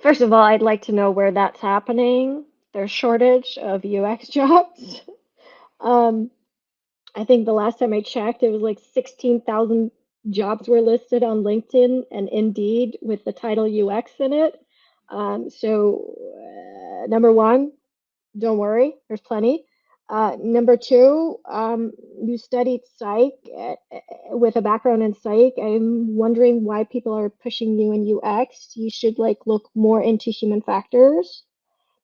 First of all, I'd like to know where that's happening. There's shortage of UX jobs. Um, I think the last time I checked, it was like 16,000 jobs were listed on LinkedIn and Indeed with the title UX in it. Number one, don't worry, there's plenty. Number two, you studied psych with a background in psych. I'm wondering why people are pushing you in UX. You should like look more into human factors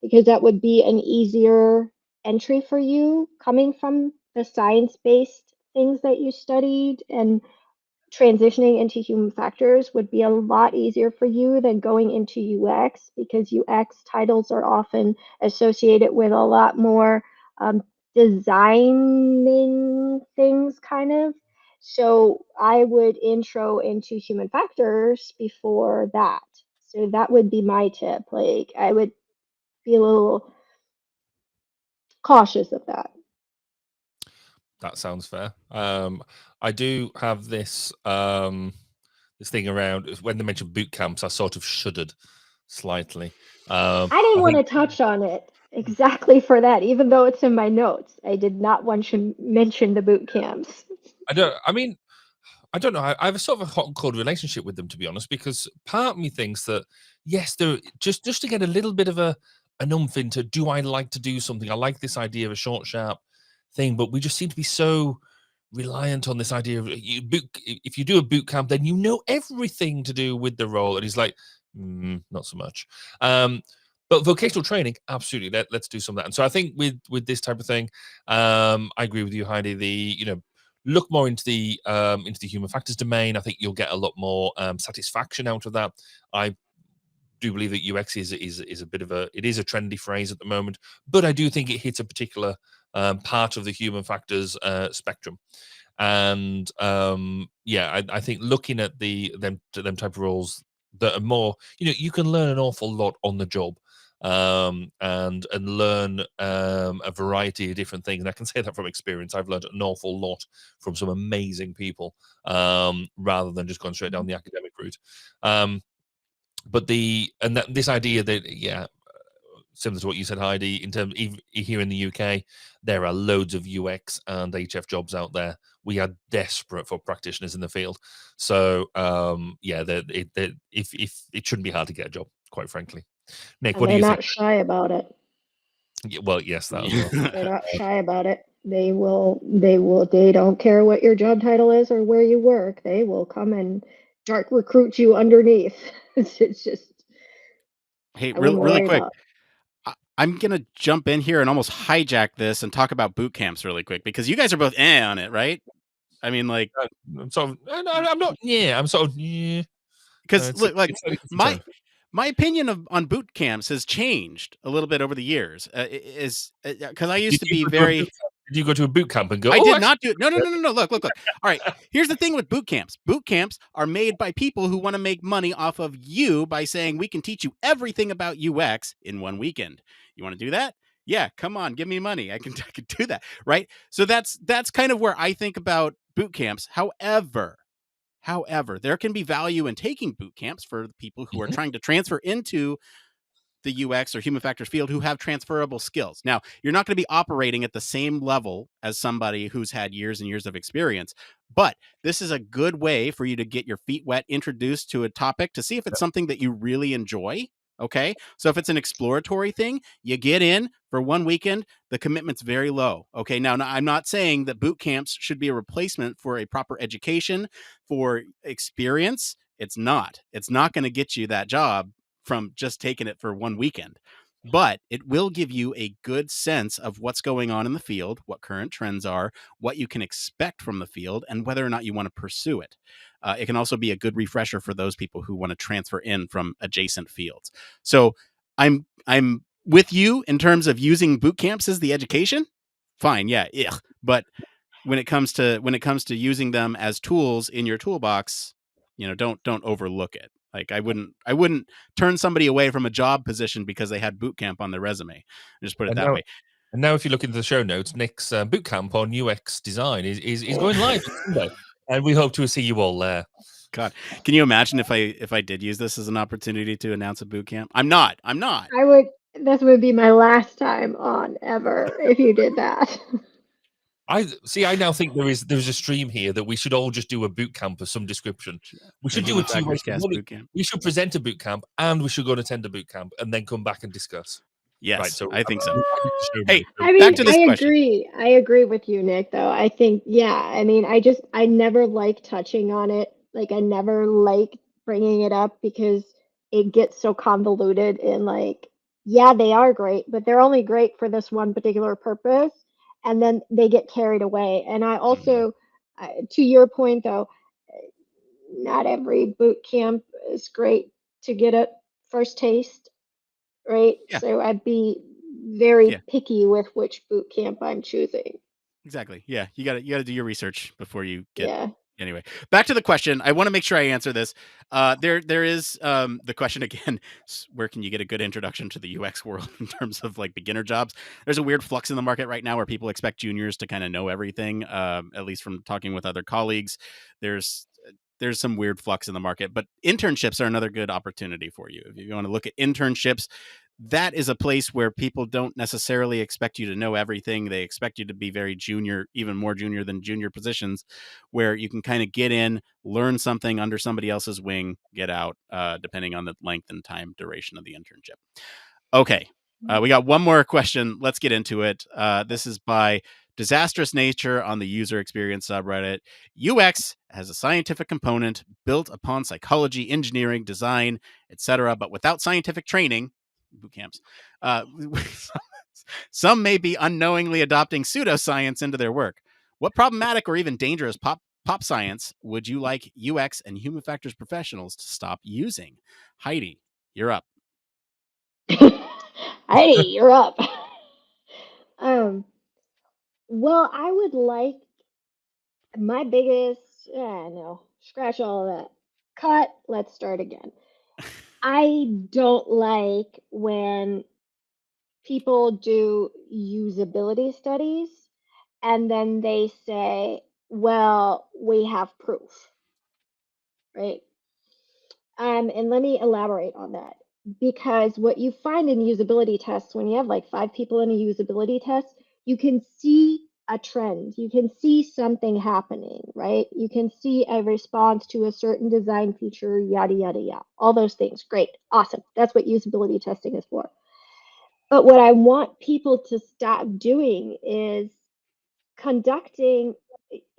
because that would be an easier entry for you coming from the science-based things that you studied, and transitioning into human factors would be a lot easier for you than going into UX, because UX titles are often associated with a lot more um, designing things, kind of. So I would intro into human factors before that. So that would be my tip. Like, I would be a little cautious of that. That sounds fair. I do have this thing around when they mentioned boot camps. I sort of shuddered slightly. I didn't I want to think touch on it exactly for that, even though it's in my notes. I did not want to mention the boot camps. I don't. I mean, I don't know. I have a sort of a hot and cold relationship with them, to be honest, because part of me thinks that yes, they're just to get a little bit of an umph into, do I like to do something? I like this idea of a short, sharp thing, but we just seem to be so reliant on this idea of if you do a boot camp, then you know everything to do with the role. And he's like, not so much. But vocational training, absolutely. Let's do some of that. And so I think with this type of thing, I agree with you, Heidi. Look more into the human factors domain. I think you'll get a lot more satisfaction out of that. I do believe that UX is a bit of it is a trendy phrase at the moment, but I do think it hits a particular part of the human factors spectrum. And I think looking at them type of roles that are more, you can learn an awful lot on the job. and learn a variety of different things. And I can say that from experience. I've learned an awful lot from some amazing people, rather than just going straight down the academic route. But this idea that, similar to what you said, Heidi, in terms here in the UK, there are loads of UX and HF jobs out there. We are desperate for practitioners in the field. So if it shouldn't be hard to get a job, quite frankly. Nick, And what do they're you think? not shy about it. Well, yes, that as well. They're not shy about it. They don't care what your job title is or where you work. They will come and dark recruit you underneath. It's just, Hey, I wouldn't really worry quick. about. I'm gonna jump in here and almost hijack this and talk about boot camps really quick because you guys are both on it, right? I mean, like, I'm sort of, I'm not. Yeah, I'm sort of. Yeah. because look, like It's a different my term. my opinion on boot camps has changed a little bit over the years. Is because I used to be very. Did you go to a boot camp and go? I Oh, did actually, not do it. No. Look. All right. Here's the thing with boot camps. Boot camps are made by people who want to make money off of you by saying we can teach you everything about UX in one weekend. You want to do that? Yeah, come on, give me money. I can do that, right? So that's kind of where I think about boot camps. However, there can be value in taking boot camps for the people who are trying to transfer into the UX or human factors field who have transferable skills. Now, you're not going to be operating at the same level as somebody who's had years and years of experience, but this is a good way for you to get your feet wet, introduced to a topic to see if it's something that you really enjoy. Okay. So if it's an exploratory thing, you get in for one weekend, the commitment's very low. Okay. Now, I'm not saying that boot camps should be a replacement for a proper education for experience. It's not going to get you that job from just taking it for one weekend. But it will give you a good sense of what's going on in the field, what current trends are, what you can expect from the field, and whether or not you want to pursue it. It can also be a good refresher for those people who want to transfer in from adjacent fields. So I'm with you in terms of using boot camps as the education. Fine, yeah, but when it comes to using them as tools in your toolbox, don't overlook it. Like I wouldn't turn somebody away from a job position because they had boot camp on their resume. Just put it that way. And now, if you look into the show notes, Nick's boot camp on UX design is going live on Sunday, and we hope to see you all there. God, can you imagine if I did use this as an opportunity to announce a boot camp? I'm not. I would. This would be my last time on ever if you did that. I now think there's a stream here that we should all just do a boot camp of some description. We should do a two-way boot camp. We should present a boot camp and we should go and attend a boot camp and then come back and discuss. Yes, right, so I think so. Hey, I mean, back to this question. I agree with you, Nick, though. I think, I mean, I never like touching on it. Like, I never like bringing it up because it gets so convoluted and like, yeah, they are great, but they're only great for this one particular purpose. And then they get carried away. And I also, to your point, though, not every boot camp is great to get a first taste, right? Yeah. So I'd be very picky with which boot camp I'm choosing. Exactly. Yeah, you got to do your research before you get. Yeah. Anyway, back to the question. I want to make sure I answer this. There is the question again. Where can you get a good introduction to the UX world in terms of like beginner jobs? There's a weird flux in the market right now where people expect juniors to kind of know everything. At least from talking with other colleagues, there's some weird flux in the market. But internships are another good opportunity for you. If you want to look at internships, that is a place where people don't necessarily expect you to know everything. They expect you to be very junior, even more junior than junior positions, where you can kind of get in, learn something under somebody else's wing, get out, depending on the length and time duration of the internship. Okay. We got one more question. Let's get into it. This is by Disastrous Nature on the user experience subreddit. UX has a scientific component built upon psychology, engineering, design, etc., but without scientific training, boot camps, some may be unknowingly adopting pseudo-science into their work. What problematic or even dangerous pop science would you like UX and human factors professionals to stop using? Heidi, you're up. Heidi, you're up. Well, I would like my biggest, no, scratch all of that. Cut, let's start again. I don't like when people do usability studies and then they say, well, we have proof, right? And let me elaborate on that. Because what you find in usability tests, when you have like 5 people in a usability test, you can see a trend. You can see something happening, right? You can see a response to a certain design feature, yada, yada, yada. All those things. Great. Awesome. That's what usability testing is for. But what I want people to stop doing is conducting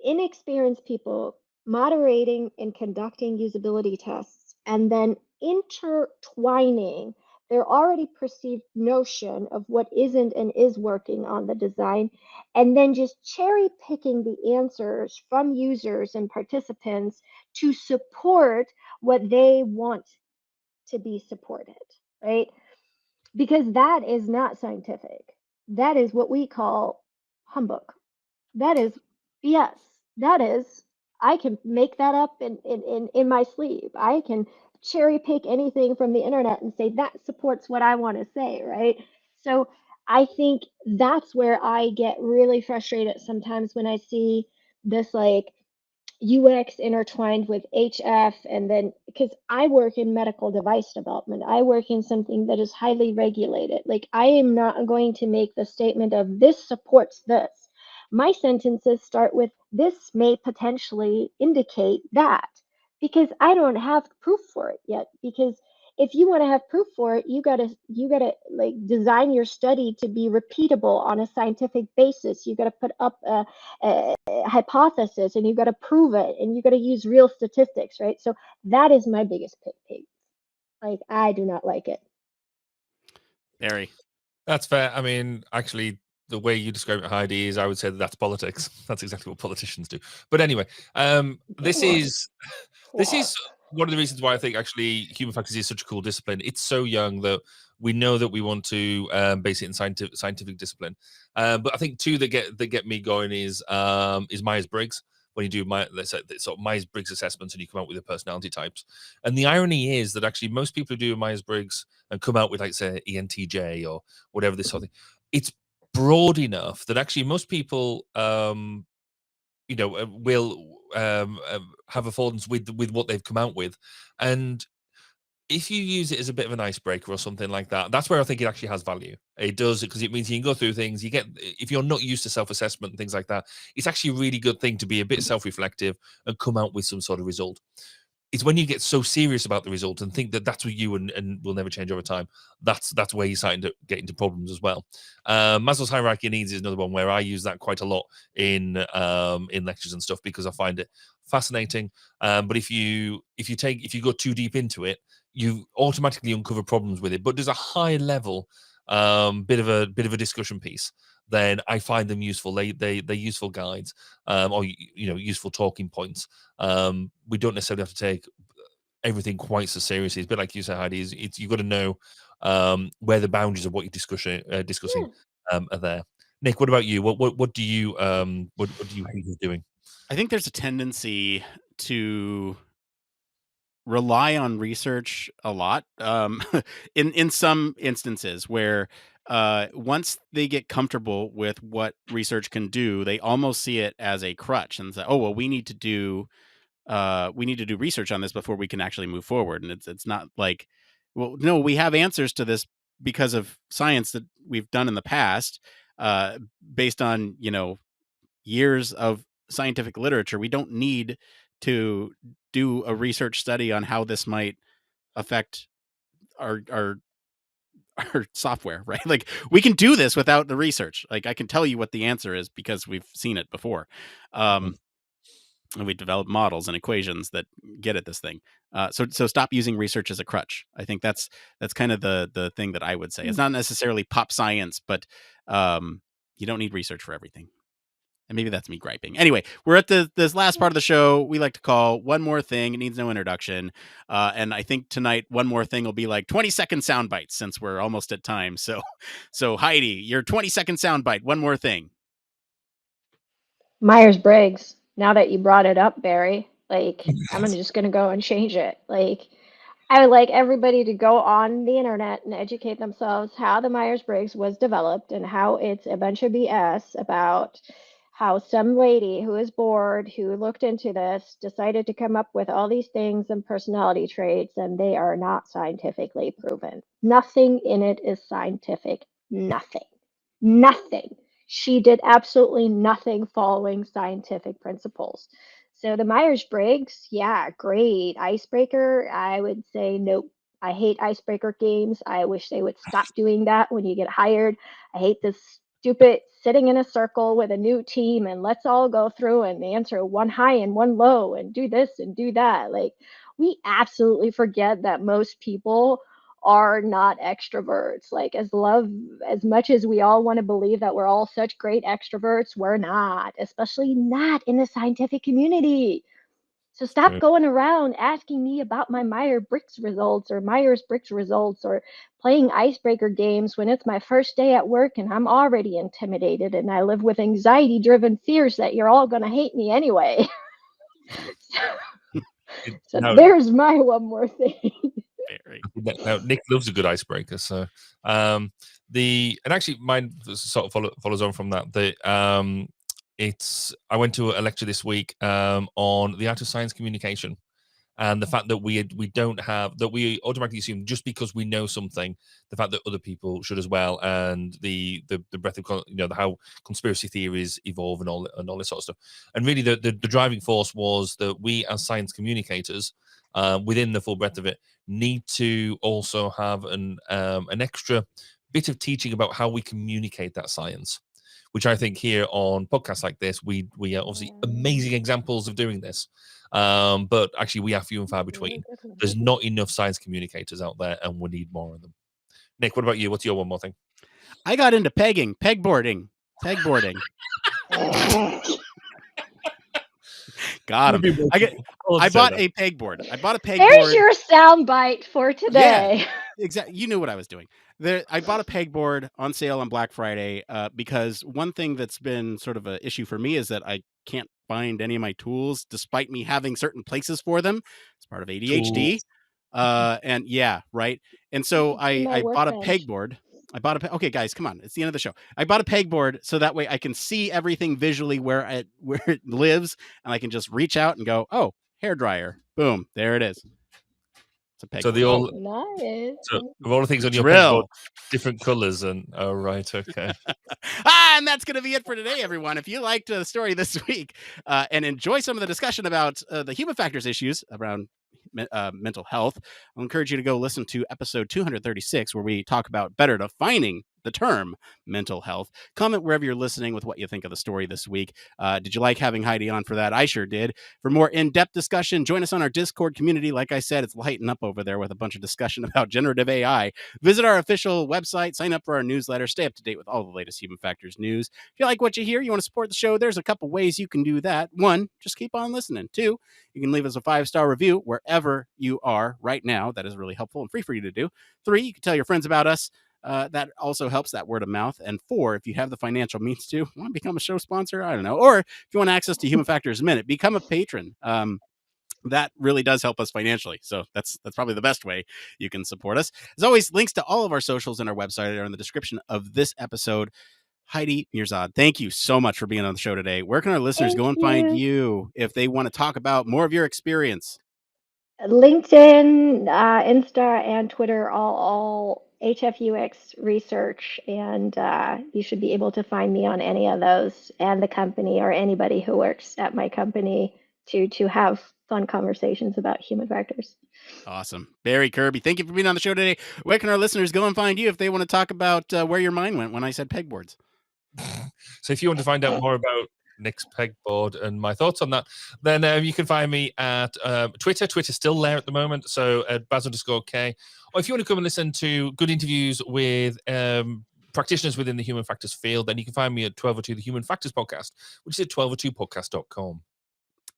inexperienced people moderating and conducting usability tests and then intertwining their already perceived notion of what isn't and is working on the design, and then just cherry picking the answers from users and participants to support what they want to be supported, right? Because that is not scientific. That is what we call humbug. That is BS. That is, I can make that up in my sleep. I can cherry pick anything from the internet and say that supports what I want to say, right? So I think that's where I get really frustrated sometimes when I see this like UX intertwined with HF, and then because I work in medical device development, I work in something that is highly regulated. Like, I am not going to make the statement of this supports this. My sentences start with this may potentially indicate that, because I don't have proof for it yet. Because if you want to have proof for it, you gotta like design your study to be repeatable on a scientific basis. You gotta put up a hypothesis and you got to prove it and you got to use real statistics, right? So that is my biggest pet peeve. Like, I do not like it. Barry. That's fair. I mean, actually, the way you describe it, Heidi, is I would say that that's politics. That's exactly what politicians do. But anyway, this is this is one of the reasons why I think actually human factors is such a cool discipline. It's so young that we know that we want to base it in scientific discipline. But I think two that get me going is Myers-Briggs. When you do let's say sort of Myers-Briggs assessments and you come out with the personality types. And the irony is that actually most people who do Myers-Briggs and come out with like say ENTJ or whatever this sort of thing, it's broad enough that actually most people will have affordance with what they've come out with. And if you use it as a bit of an icebreaker or something like that, that's where I think it actually has value. It does, because it means you can go through things. You get, if you're not used to self-assessment and things like that, it's actually a really good thing to be a bit self-reflective and come out with some sort of result. It's when you get so serious about the result and think that that's what you and will never change over time. That's where you're starting to get into problems as well. Maslow's hierarchy of needs is another one where I use that quite a lot in lectures and stuff because I find it fascinating. But if you go too deep into it, you automatically uncover problems with it. But there's a high level bit of a discussion piece. Then I find them useful. They're useful guides, or useful talking points. We don't necessarily have to take everything quite so seriously. It's a bit like you said, Heidi. You've got to know where the boundaries of what you're discussing Yeah. are there. Nick, what about you? What do you what do you hate us doing? I think there's a tendency to rely on research a lot in some instances where once they get comfortable with what research can do, they almost see it as a crutch and say, oh well, we need to do research on this before we can actually move forward. And it's not like, well, no, we have answers to this because of science that we've done in the past, based on years of scientific literature. We don't need to do a research study on how this might affect our our software, right? Like, we can do this without the research. Like, I can tell you what the answer is because we've seen it before. And we develop models and equations that get at this thing. So stop using research as a crutch. I think that's kind of the thing that I would say. It's not necessarily pop science, but you don't need research for everything. And maybe that's me griping. Anyway, we're at this last part of the show we like to call One More Thing. It needs no introduction. And I think tonight, One More Thing will be like 20-second sound bites since we're almost at time. So Heidi, your 20-second sound bite, one more thing. Myers-Briggs. Now that you brought it up, Barry, like, I'm just gonna go and change it. Like, I would like everybody to go on the internet and educate themselves how the Myers-Briggs was developed and how it's a bunch of BS about how some lady who is bored, who looked into this, decided to come up with all these things and personality traits, and they are not scientifically proven. Nothing in it is scientific. Nothing. Nothing. She did absolutely nothing following scientific principles. So the Myers-Briggs, yeah, great. Icebreaker, I would say nope. I hate icebreaker games. I wish they would stop doing that when you get hired. I hate this stupid sitting in a circle with a new team and let's all go through and answer one high and one low and do this and do that. Like, we absolutely forget that most people are not extroverts. Like, as much as we all want to believe that we're all such great extroverts, we're not, especially not in the scientific community. So stop going around asking me about my Myers-Briggs results or playing icebreaker games when it's my first day at work and I'm already intimidated and I live with anxiety-driven fears that you're all going to hate me anyway. So No, there's my one more thing. Very. now Nick loves a good icebreaker, so and actually mine sort of follows on from that. I went to a lecture this week on the art of science communication, and the fact that we don't have that, we automatically assume just because we know something, the fact that other people should as well, and the breadth of how conspiracy theories evolve and all this sort of stuff. And really, the driving force was that we as science communicators, within the full breadth of it, need to also have an extra bit of teaching about how we communicate that science, which I think here on podcasts like this, we are obviously amazing examples of doing this. But actually, we are few and far between. There's not enough science communicators out there, and we need more of them. Nick, what about you? What's your one more thing? I got into pegboarding. Got him. I bought a pegboard. There's your soundbite for today. Yeah, exactly. You knew what I was doing. I bought a pegboard on sale on Black Friday because one thing that's been sort of an issue for me is that I can't find any of my tools, despite me having certain places for them. It's part of ADHD. And yeah, right. And so I bought a pegboard. Okay, guys, come on. It's the end of the show. I bought a pegboard so that way I can see everything visually where it lives, and I can just reach out and go, oh, hairdryer. Boom, there it is. It's a pegboard. So of all the things on your pegboard, different colors and right, okay. And that's going to be it for today, everyone. If you liked the story this week and enjoy some of the discussion about the human factors issues around mental health, I'll encourage you to go listen to episode 236, where we talk about better defining the term mental health. Comment wherever you're listening with what you think of the story this week. Did you like having Heidi on for that? I sure did. For more in-depth discussion, join us on our Discord community. Like I said, it's lighting up over there with a bunch of discussion about generative AI. Visit our official website, sign up for our newsletter, stay up to date with all the latest human factors news. If you like what you hear, you want to support the show, there's a couple ways you can do that. 1, just keep on listening. 2, you can leave us a 5-star review wherever you are right now. That is really helpful and free for you to do. 3, you can tell your friends about us. That also helps, that word of mouth. And 4, if you have the financial means to want to become a show sponsor, I don't know, or if you want access to Human Factors Minute, become a patron. That really does help us financially. So that's probably the best way you can support us. As always, links to all of our socials and our website are in the description of this episode. Heidi Mirzad, thank you so much for being on the show today. Where can our listeners go and find you if they want to talk about more of your experience? LinkedIn, Insta, and Twitter, all UXResearch, and you should be able to find me on any of those, and the company or anybody who works at my company to have fun conversations about human factors. Awesome. Barry Kirby, thank you for being on the show today. Where can our listeners go and find you if they want to talk about where your mind went when I said pegboards? So if you want to find out more about Nick's pegboard and my thoughts on that, then you can find me at Twitter. Twitter's still there at the moment, so at Baz_K. Or if you want to come and listen to good interviews with practitioners within the human factors field, then you can find me at 1202 The Human Factors Podcast, which is at 1202podcast.com.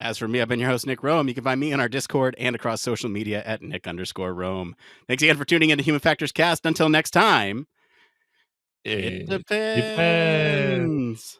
As for me, I've been your host, Nick Rome. You can find me in our Discord and across social media at Nick_Rome. Thanks again for tuning in to Human Factors Cast. Until next time, it depends.